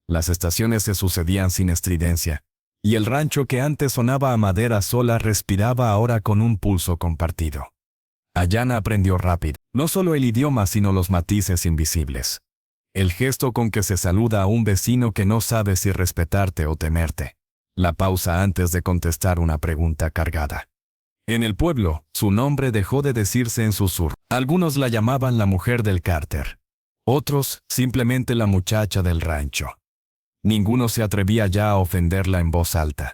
Las estaciones se sucedían sin estridencia, y el rancho que antes sonaba a madera sola respiraba ahora con un pulso compartido. Ayana aprendió rápido, no solo el idioma sino los matices invisibles. El gesto con que se saluda a un vecino que no sabe si respetarte o temerte. La pausa antes de contestar una pregunta cargada. En el pueblo, su nombre dejó de decirse en susurro. Algunos la llamaban la mujer del Carter. Otros, simplemente la muchacha del rancho. Ninguno se atrevía ya a ofenderla en voz alta.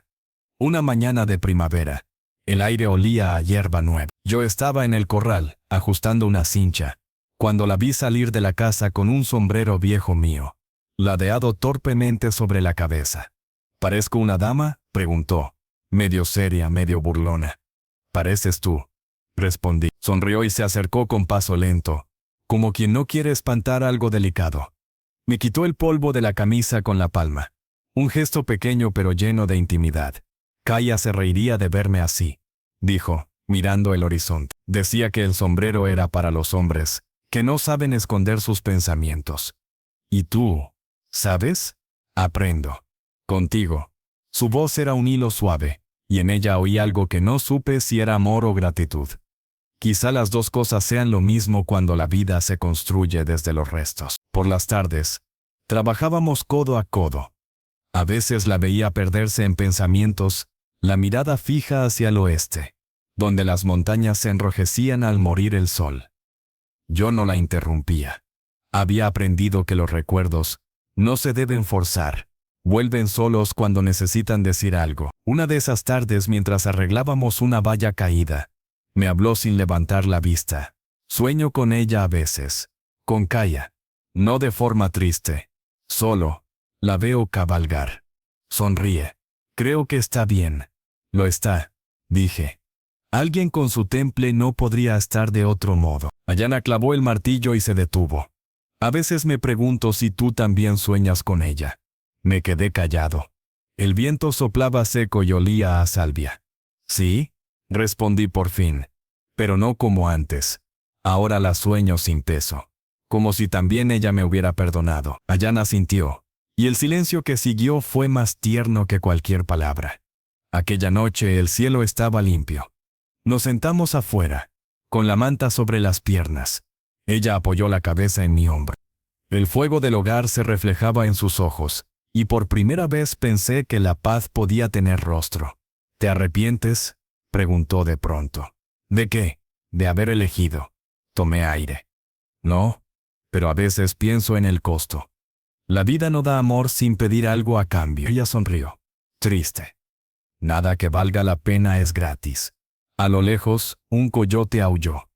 Una mañana de primavera, el aire olía a hierba nueva. Yo estaba en el corral, ajustando una cincha, cuando la vi salir de la casa con un sombrero viejo mío, ladeado torpemente sobre la cabeza. «¿Parezco una dama?», preguntó, medio seria, medio burlona. «Pareces tú», respondí. Sonrió y se acercó con paso lento, como quien no quiere espantar algo delicado. Me quitó el polvo de la camisa con la palma. Un gesto pequeño pero lleno de intimidad. «Kaya se reiría de verme así», dijo, mirando el horizonte. Decía que el sombrero era para los hombres, que no saben esconder sus pensamientos. «¿Y tú? ¿Sabes?». «Aprendo. Contigo». Su voz era un hilo suave, y en ella oí algo que no supe si era amor o gratitud. Quizá las dos cosas sean lo mismo cuando la vida se construye desde los restos. Por las tardes, trabajábamos codo a codo. A veces la veía perderse en pensamientos, la mirada fija hacia el oeste, donde las montañas se enrojecían al morir el sol. Yo no la interrumpía. Había aprendido que los recuerdos no se deben forzar, vuelven solos cuando necesitan decir algo. Una de esas tardes, mientras arreglábamos una valla caída, me habló sin levantar la vista. Sueño con ella a veces, con Kaya, no de forma triste, solo la veo cabalgar. Sonríe. Creo que está bien. Lo está, dije. Alguien con su temple no podría estar de otro modo. Ayana clavó el martillo y se detuvo. A veces me pregunto si tú también sueñas con ella. Me quedé callado. El viento soplaba seco y olía a salvia. ¿Sí? Respondí por fin. Pero no como antes. Ahora la sueño sin peso. Como si también ella me hubiera perdonado. Ayana sintió. Y el silencio que siguió fue más tierno que cualquier palabra. Aquella noche el cielo estaba limpio. Nos sentamos afuera, con la manta sobre las piernas. Ella apoyó la cabeza en mi hombro. El fuego del hogar se reflejaba en sus ojos, y por primera vez pensé que la paz podía tener rostro. ¿Te arrepientes?, preguntó de pronto. ¿De qué? De haber elegido. Tomé aire. No, pero a veces pienso en el costo. La vida no da amor sin pedir algo a cambio. Ella sonrió. Triste. Nada que valga la pena es gratis. A lo lejos, un coyote aulló.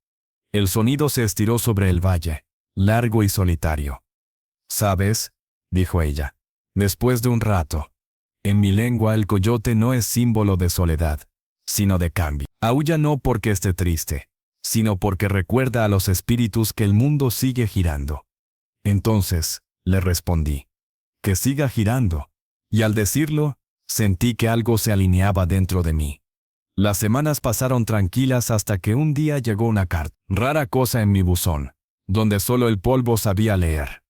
El sonido se estiró sobre el valle, largo y solitario. ¿Sabes?, dijo ella. Después de un rato. En mi lengua el coyote no es símbolo de soledad, sino de cambio. Aulla no porque esté triste, sino porque recuerda a los espíritus que el mundo sigue girando. Entonces, le respondí. Que siga girando. Y al decirlo, sentí que algo se alineaba dentro de mí. Las semanas pasaron tranquilas hasta que un día llegó una carta, rara cosa en mi buzón, donde solo el polvo sabía leer.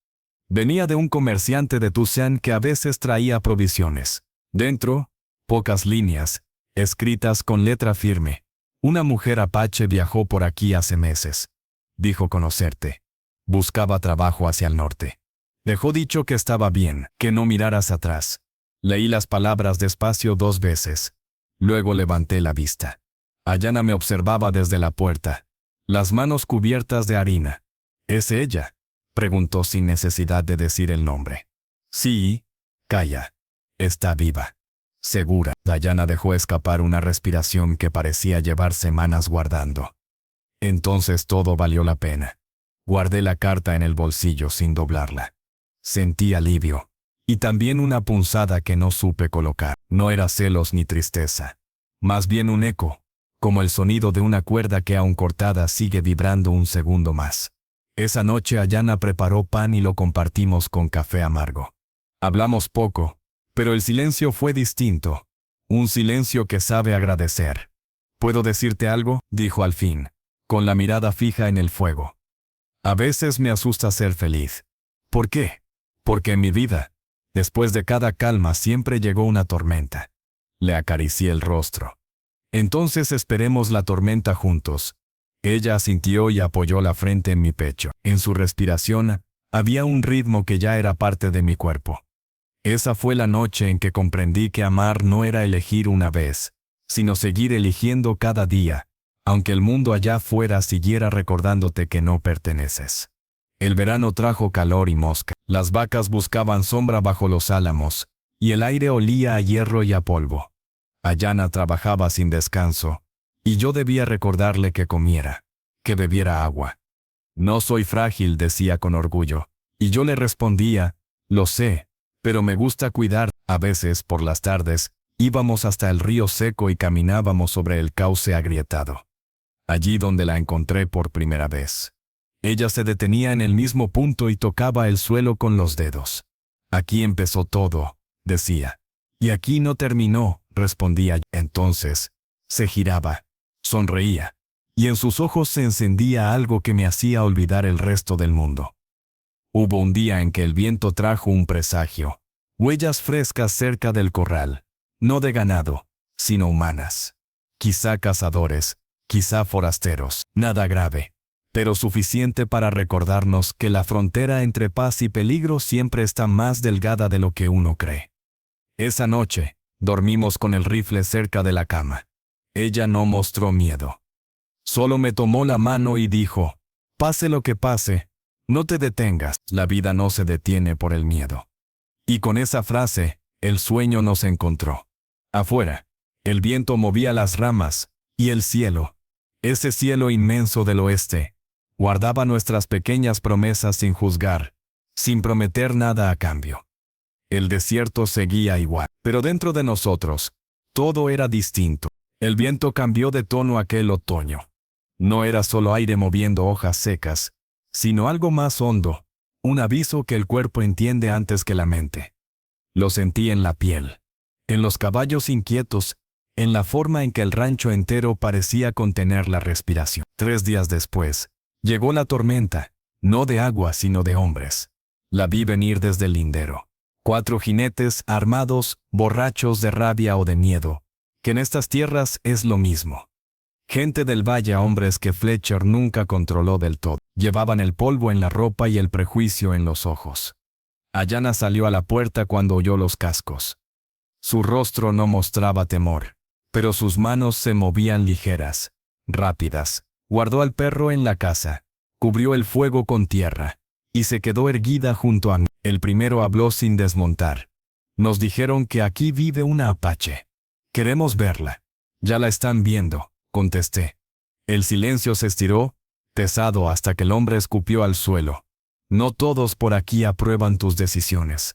Venía de un comerciante de Tucson que a veces traía provisiones. Dentro, pocas líneas, escritas con letra firme. Una mujer apache viajó por aquí hace meses. Dijo conocerte. Buscaba trabajo hacia el norte. Dejó dicho que estaba bien, que no miraras atrás. Leí las palabras despacio 2 veces. Luego levanté la vista. Ayana me observaba desde la puerta, las manos cubiertas de harina. ¿Es ella?, preguntó sin necesidad de decir el nombre. Sí, Kaya. Está viva. Segura. Ayana dejó escapar una respiración que parecía llevar semanas guardando. Entonces todo valió la pena. Guardé la carta en el bolsillo sin doblarla. Sentí alivio. Y también una punzada que no supe colocar. No era celos ni tristeza. Más bien un eco, como el sonido de una cuerda que aún cortada sigue vibrando un segundo más. Esa noche Ayana preparó pan y lo compartimos con café amargo. Hablamos poco, pero el silencio fue distinto. Un silencio que sabe agradecer. ¿Puedo decirte algo?, dijo al fin, con la mirada fija en el fuego. A veces me asusta ser feliz. ¿Por qué? Porque en mi vida, después de cada calma siempre llegó una tormenta. Le acaricié el rostro. Entonces esperemos la tormenta juntos. Ella asintió y apoyó la frente en mi pecho. En su respiración, había un ritmo que ya era parte de mi cuerpo. Esa fue la noche en que comprendí que amar no era elegir una vez, sino seguir eligiendo cada día, aunque el mundo allá afuera siguiera recordándote que no perteneces. El verano trajo calor y mosca. Las vacas buscaban sombra bajo los álamos, y el aire olía a hierro y a polvo. Ayana trabajaba sin descanso, y yo debía recordarle que comiera, que bebiera agua. No soy frágil, decía con orgullo, y yo le respondía, lo sé, pero me gusta cuidar. A veces, por las tardes, íbamos hasta el río seco y caminábamos sobre el cauce agrietado. Allí donde la encontré por primera vez. Ella se detenía en el mismo punto y tocaba el suelo con los dedos. Aquí empezó todo, decía. Y aquí no terminó, respondía. Entonces, se giraba, sonreía, y en sus ojos se encendía algo que me hacía olvidar el resto del mundo. Hubo un día en que el viento trajo un presagio, huellas frescas cerca del corral, no de ganado, sino humanas. Quizá cazadores, quizá forasteros. Nada grave, pero suficiente para recordarnos que la frontera entre paz y peligro siempre está más delgada de lo que uno cree. Esa noche, dormimos con el rifle cerca de la cama. Ella no mostró miedo. Solo me tomó la mano y dijo, pase lo que pase, no te detengas, la vida no se detiene por el miedo. Y con esa frase, el sueño nos encontró. Afuera, el viento movía las ramas, y el cielo, ese cielo inmenso del oeste, guardaba nuestras pequeñas promesas sin juzgar, sin prometer nada a cambio. El desierto seguía igual, pero dentro de nosotros, todo era distinto. El viento cambió de tono aquel otoño. No era solo aire moviendo hojas secas, sino algo más hondo, un aviso que el cuerpo entiende antes que la mente. Lo sentí en la piel, en los caballos inquietos, en la forma en que el rancho entero parecía contener la respiración. 3 días después, llegó la tormenta, no de agua sino de hombres. La vi venir desde el lindero. 4 jinetes armados, borrachos de rabia o de miedo, que en estas tierras es lo mismo. Gente del valle, hombres que Fletcher nunca controló del todo. Llevaban el polvo en la ropa y el prejuicio en los ojos. Ayanna salió a la puerta cuando oyó los cascos. Su rostro no mostraba temor, pero sus manos se movían ligeras, rápidas. Guardó al perro en la casa, cubrió el fuego con tierra, y se quedó erguida junto a mí. El primero habló sin desmontar. Nos dijeron que aquí vive una apache. Queremos verla. Ya la están viendo, contesté. El silencio se estiró, pesado hasta que el hombre escupió al suelo. No todos por aquí aprueban tus decisiones,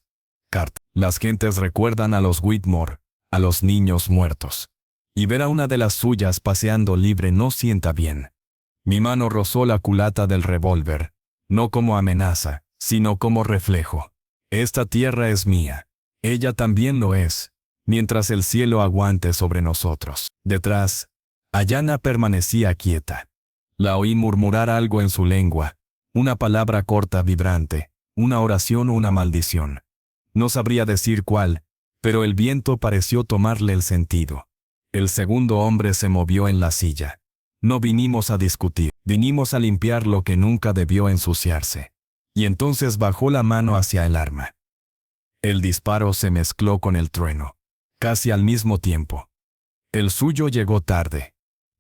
Carter. Las gentes recuerdan a los Whitmore, a los niños muertos. Y ver a una de las suyas paseando libre no sienta bien. Mi mano rozó la culata del revólver, no como amenaza, sino como reflejo. Esta tierra es mía. Ella también lo es, mientras el cielo aguante sobre nosotros. Detrás, Ayanna permanecía quieta. La oí murmurar algo en su lengua, una palabra corta vibrante, una oración o una maldición. No sabría decir cuál, pero el viento pareció tomarle el sentido. El segundo hombre se movió en la silla. No vinimos a discutir, vinimos a limpiar lo que nunca debió ensuciarse. Y entonces bajó la mano hacia el arma. El disparo se mezcló con el trueno, casi al mismo tiempo. El suyo llegó tarde.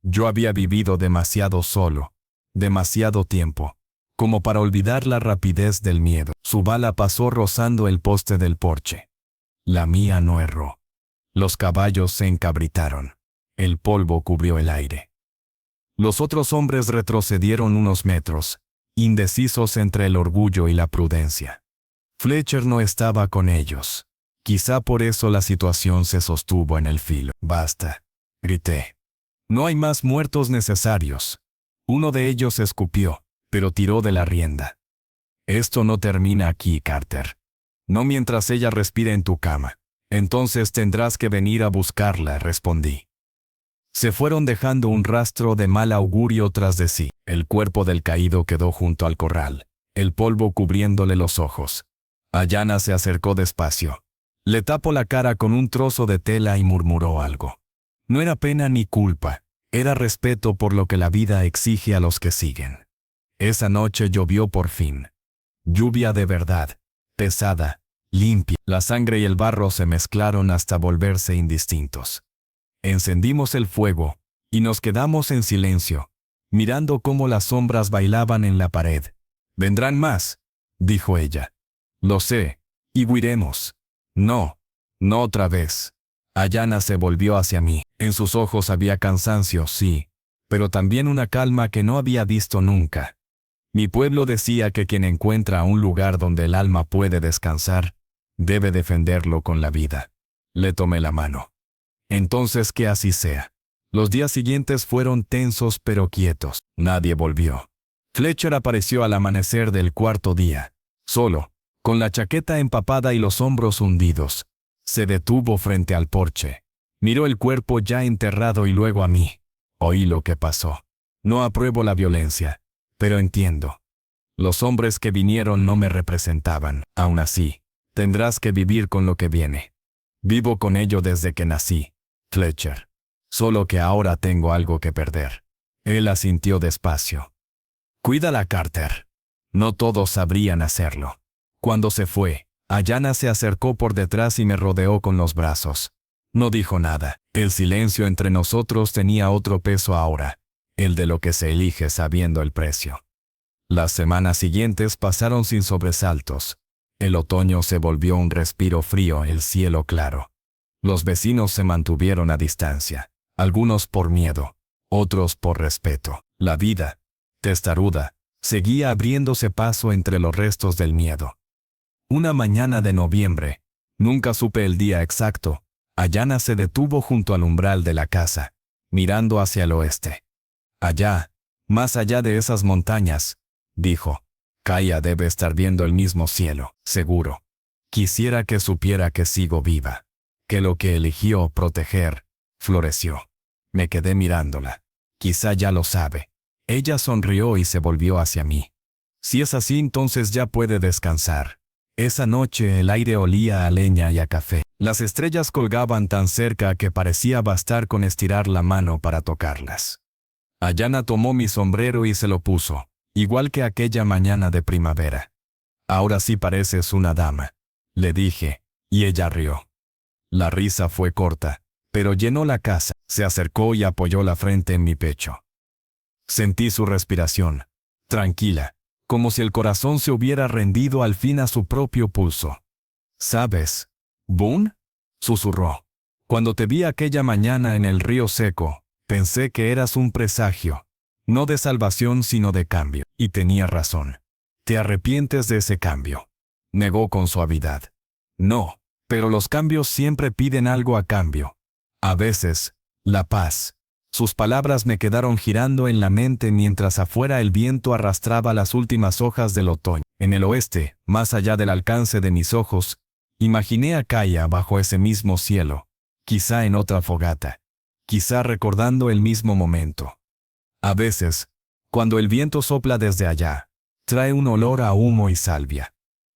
Yo había vivido demasiado solo, demasiado tiempo, como para olvidar la rapidez del miedo. Su bala pasó rozando el poste del porche. La mía no erró. Los caballos se encabritaron. El polvo cubrió el aire. Los otros hombres retrocedieron unos metros, indecisos entre el orgullo y la prudencia. Fletcher no estaba con ellos. Quizá por eso la situación se sostuvo en el filo. Basta, grité. No hay más muertos necesarios. Uno de ellos escupió, pero tiró de la rienda. Esto no termina aquí, Carter. No mientras ella respire en tu cama. Entonces tendrás que venir a buscarla, respondí. Se fueron dejando un rastro de mal augurio tras de sí. El cuerpo del caído quedó junto al corral, el polvo cubriéndole los ojos. Ayanna se acercó despacio. Le tapó la cara con un trozo de tela y murmuró algo. No era pena ni culpa, era respeto por lo que la vida exige a los que siguen. Esa noche llovió por fin. Lluvia de verdad, pesada, limpia. La sangre y el barro se mezclaron hasta volverse indistintos. Encendimos el fuego, y nos quedamos en silencio, mirando cómo las sombras bailaban en la pared. «Vendrán más», dijo ella. «Lo sé, y huiremos». «No, no otra vez». Ayanna se volvió hacia mí. En sus ojos había cansancio, sí, pero también una calma que no había visto nunca. Mi pueblo decía que quien encuentra un lugar donde el alma puede descansar, debe defenderlo con la vida. Le tomé la mano. Entonces que así sea. Los días siguientes fueron tensos pero quietos. Nadie volvió. Fletcher apareció al amanecer del cuarto día, solo, con la chaqueta empapada y los hombros hundidos. Se detuvo frente al porche. Miró el cuerpo ya enterrado y luego a mí. Oí lo que pasó. No apruebo la violencia, pero entiendo. Los hombres que vinieron no me representaban. Aún así, tendrás que vivir con lo que viene. Vivo con ello desde que nací, Fletcher. Solo que ahora tengo algo que perder. Él asintió despacio. Cuídala, Carter. No todos sabrían hacerlo. Cuando se fue, Ayanna se acercó por detrás y me rodeó con los brazos. No dijo nada. El silencio entre nosotros tenía otro peso ahora, el de lo que se elige sabiendo el precio. Las semanas siguientes pasaron sin sobresaltos. El otoño se volvió un respiro frío, el cielo claro. Los vecinos se mantuvieron a distancia, algunos por miedo, otros por respeto. La vida, testaruda, seguía abriéndose paso entre los restos del miedo. Una mañana de noviembre, nunca supe el día exacto, Ayanna se detuvo junto al umbral de la casa, mirando hacia el oeste. Allá, más allá de esas montañas, dijo, Kaya debe estar viendo el mismo cielo, seguro. Quisiera que supiera que sigo viva, que lo que eligió proteger, floreció. Me quedé mirándola. Quizá ya lo sabe. Ella sonrió y se volvió hacia mí. Si es así, entonces ya puede descansar. Esa noche el aire olía a leña y a café. Las estrellas colgaban tan cerca que parecía bastar con estirar la mano para tocarlas. Ayanna tomó mi sombrero y se lo puso, igual que aquella mañana de primavera. Ahora sí pareces una dama, le dije, y ella rió. La risa fue corta, pero llenó la casa. Se acercó y apoyó la frente en mi pecho. Sentí su respiración, tranquila, como si el corazón se hubiera rendido al fin a su propio pulso. ¿Sabes, Boone?, susurró. Cuando te vi aquella mañana en el río seco, pensé que eras un presagio, no de salvación sino de cambio. Y tenía razón. ¿Te arrepientes de ese cambio?, negó con suavidad. No, pero los cambios siempre piden algo a cambio. A veces, la paz. Sus palabras me quedaron girando en la mente mientras afuera el viento arrastraba las últimas hojas del otoño. En el oeste, más allá del alcance de mis ojos, imaginé a Kaya bajo ese mismo cielo, quizá en otra fogata, quizá recordando el mismo momento. A veces, cuando el viento sopla desde allá, trae un olor a humo y salvia.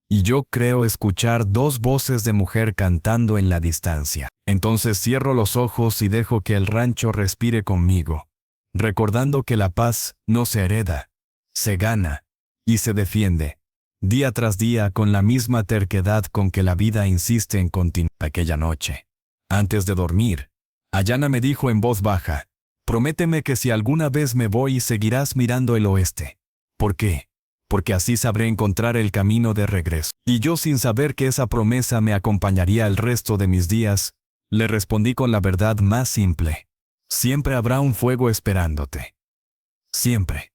Y yo creo escuchar dos voces de mujer cantando en la distancia. Entonces cierro los ojos y dejo que el rancho respire conmigo, recordando que la paz no se hereda, se gana y se defiende, día tras día con la misma terquedad con que la vida insiste en continuar. Aquella noche, antes de dormir, Ayanna me dijo en voz baja, prométeme que si alguna vez me voy seguirás mirando el oeste. ¿Por qué? Porque así sabré encontrar el camino de regreso. Y yo, sin saber que esa promesa me acompañaría el resto de mis días, le respondí con la verdad más simple. Siempre habrá un fuego esperándote. Siempre.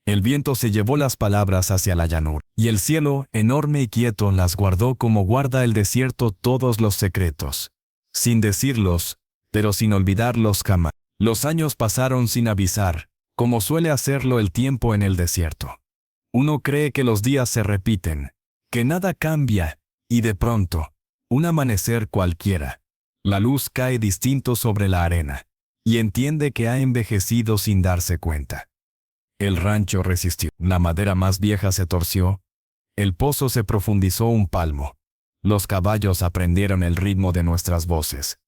El viento se llevó las palabras hacia la llanura, y el cielo, enorme y quieto, las guardó como guarda el desierto todos los secretos. Sin decirlos, pero sin olvidarlos jamás. Los años pasaron sin avisar, como suele hacerlo el tiempo en el desierto. Uno cree que los días se repiten, que nada cambia, y de pronto, un amanecer cualquiera, la luz cae distinto sobre la arena, y entiende que ha envejecido sin darse cuenta. El rancho resistió, la madera más vieja se torció, el pozo se profundizó un palmo, los caballos aprendieron el ritmo de nuestras voces.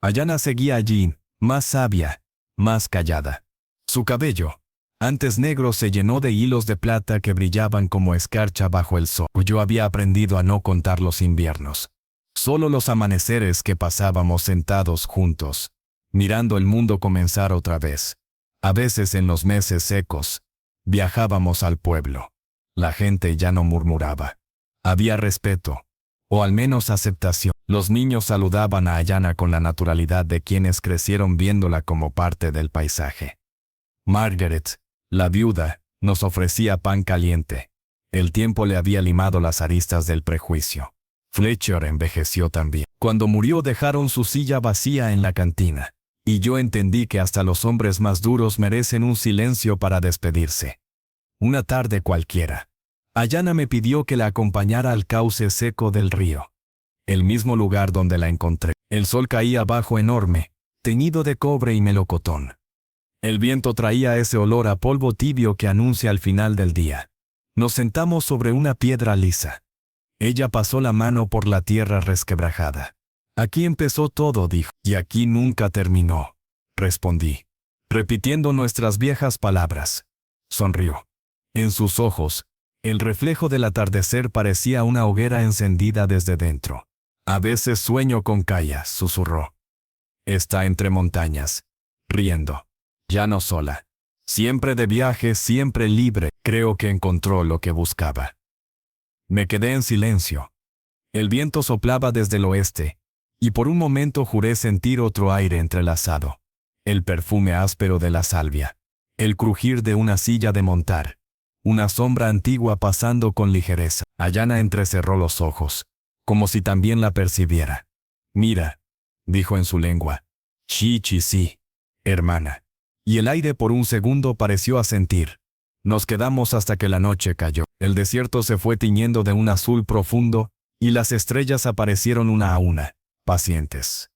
Ayanna seguía allí, más sabia, más callada. Su cabello, antes negro, se llenó de hilos de plata que brillaban como escarcha bajo el sol. Yo había aprendido a no contar los inviernos, solo los amaneceres que pasábamos sentados juntos, mirando el mundo comenzar otra vez. A veces en los meses secos, viajábamos al pueblo. La gente ya no murmuraba. Había respeto, o al menos aceptación. Los niños saludaban a Ayanna con la naturalidad de quienes crecieron viéndola como parte del paisaje. Margaret, la viuda, nos ofrecía pan caliente. El tiempo le había limado las aristas del prejuicio. Fletcher envejeció también. Cuando murió dejaron su silla vacía en la cantina. Y yo entendí que hasta los hombres más duros merecen un silencio para despedirse. Una tarde cualquiera, Ayanna me pidió que la acompañara al cauce seco del río. El mismo lugar donde la encontré. El sol caía abajo enorme, teñido de cobre y melocotón. El viento traía ese olor a polvo tibio que anuncia el final del día. Nos sentamos sobre una piedra lisa. Ella pasó la mano por la tierra resquebrajada. Aquí empezó todo, dijo. Y aquí nunca terminó, respondí. repitiendo nuestras viejas palabras. Sonrió. En sus ojos, el reflejo del atardecer parecía una hoguera encendida desde dentro. A veces sueño con Kaya, susurró. Está entre montañas, riendo. Ya no sola. Siempre de viaje, siempre libre. Creo que encontró lo que buscaba. Me quedé en silencio. El viento soplaba desde el oeste, y por un momento juré sentir otro aire entrelazado. El perfume áspero de la salvia. El crujir de una silla de montar. Una sombra antigua pasando con ligereza. Ayana entrecerró los ojos, como si también la percibiera. Mira, dijo en su lengua. Sí, hermana. Y el aire por un segundo pareció asentir. Nos quedamos hasta que la noche cayó. El desierto se fue tiñendo de un azul profundo, y las estrellas aparecieron una a una, pacientes.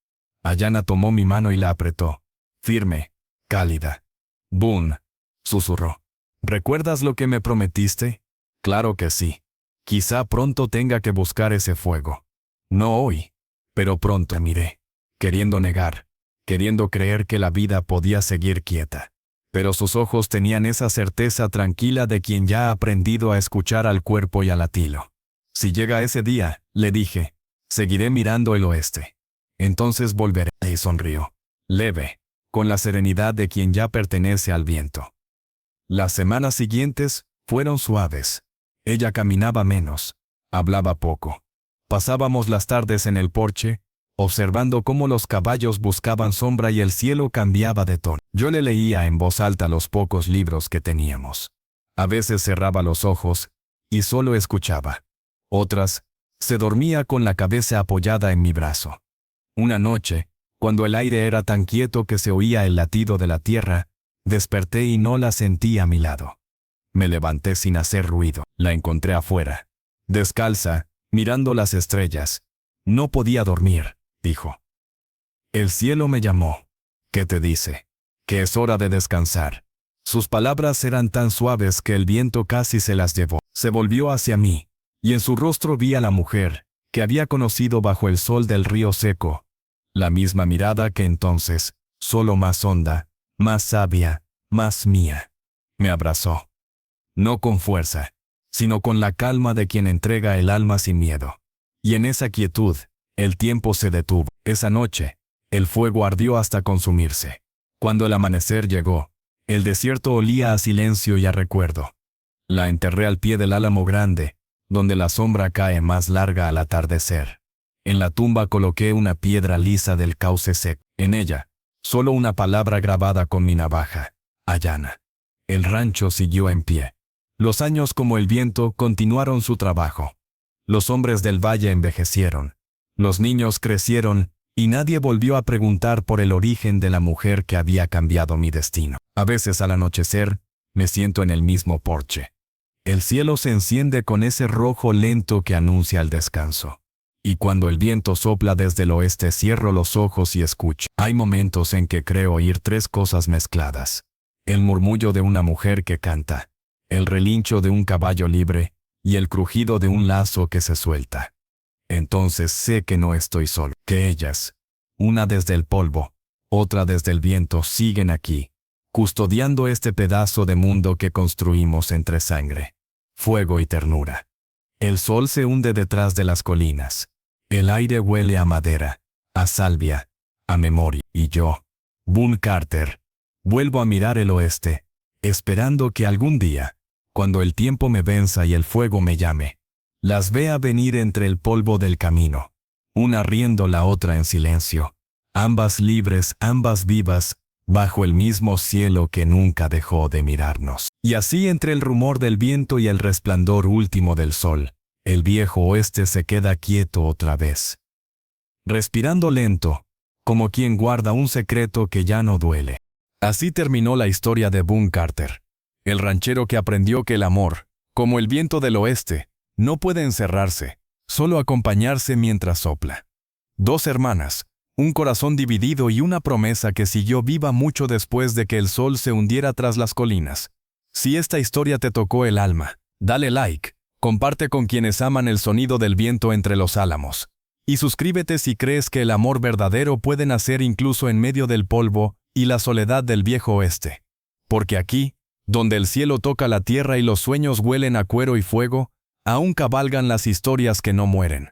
Ayana tomó mi mano y la apretó. Firme, cálida. Boone, susurró. ¿Recuerdas lo que me prometiste? Claro que sí. Quizá pronto tenga que buscar ese fuego. No hoy, pero pronto miré, queriendo negar, queriendo creer que la vida podía seguir quieta. Pero sus ojos tenían esa certeza tranquila de quien ya ha aprendido a escuchar al cuerpo y al latido. Si llega ese día, le dije, seguiré mirando el oeste. Entonces volveré. Y sonrió, leve, con la serenidad de quien ya pertenece al viento. Las semanas siguientes fueron suaves. Ella caminaba menos, hablaba poco. Pasábamos las tardes en el porche, observando cómo los caballos buscaban sombra y el cielo cambiaba de tono. Yo le leía en voz alta los pocos libros que teníamos. A veces cerraba los ojos y solo escuchaba. Otras, se dormía con la cabeza apoyada en mi brazo. Una noche, cuando el aire era tan quieto que se oía el latido de la tierra, desperté y no la sentí a mi lado. Me levanté sin hacer ruido. La encontré afuera, descalza, mirando las estrellas. No podía dormir, dijo. El cielo me llamó. ¿Qué te dice? Que es hora de descansar. Sus palabras eran tan suaves que el viento casi se las llevó. Se volvió hacia mí, y en su rostro vi a la mujer que había conocido bajo el sol del río seco. La misma mirada que entonces, solo más honda, más sabia, más mía. Me abrazó. No con fuerza, sino con la calma de quien entrega el alma sin miedo. Y en esa quietud, el tiempo se detuvo. Esa noche, el fuego ardió hasta consumirse. Cuando el amanecer llegó, el desierto olía a silencio y a recuerdo. La enterré al pie del álamo grande, donde la sombra cae más larga al atardecer. En la tumba coloqué una piedra lisa del cauce seco. En ella, solo una palabra grabada con mi navaja. Ayana. El rancho siguió en pie. Los años como el viento continuaron su trabajo. Los hombres del valle envejecieron. Los niños crecieron, y nadie volvió a preguntar por el origen de la mujer que había cambiado mi destino. A veces al anochecer, me siento en el mismo porche. El cielo se enciende con ese rojo lento que anuncia el descanso. Y cuando el viento sopla desde el oeste cierro los ojos y escucho. Hay momentos en que creo oír tres cosas mezcladas. El murmullo de una mujer que canta, el relincho de un caballo libre, y el crujido de un lazo que se suelta. Entonces sé que no estoy solo, que ellas, una desde el polvo, otra desde el viento, siguen aquí, custodiando este pedazo de mundo que construimos entre sangre, fuego y ternura. El sol se hunde detrás de las colinas. El aire huele a madera, a salvia, a memoria. Y yo, Boone Carter, vuelvo a mirar el oeste, esperando que algún día, cuando el tiempo me venza y el fuego me llame, las vea venir entre el polvo del camino, una riendo, la otra en silencio, ambas libres, ambas vivas, bajo el mismo cielo que nunca dejó de mirarnos. Y así, entre el rumor del viento y el resplandor último del sol, el viejo oeste se queda quieto otra vez, respirando lento, como quien guarda un secreto que ya no duele. Así terminó la historia de Boone Carter, el ranchero que aprendió que el amor, como el viento del oeste, no puede encerrarse, solo acompañarse mientras sopla. Dos hermanas, un corazón dividido y una promesa que siguió viva mucho después de que el sol se hundiera tras las colinas. Si esta historia te tocó el alma, dale like, comparte con quienes aman el sonido del viento entre los álamos. Y suscríbete si crees que el amor verdadero puede nacer incluso en medio del polvo y la soledad del viejo oeste. Porque aquí, donde el cielo toca la tierra y los sueños huelen a cuero y fuego, aún cabalgan las historias que no mueren.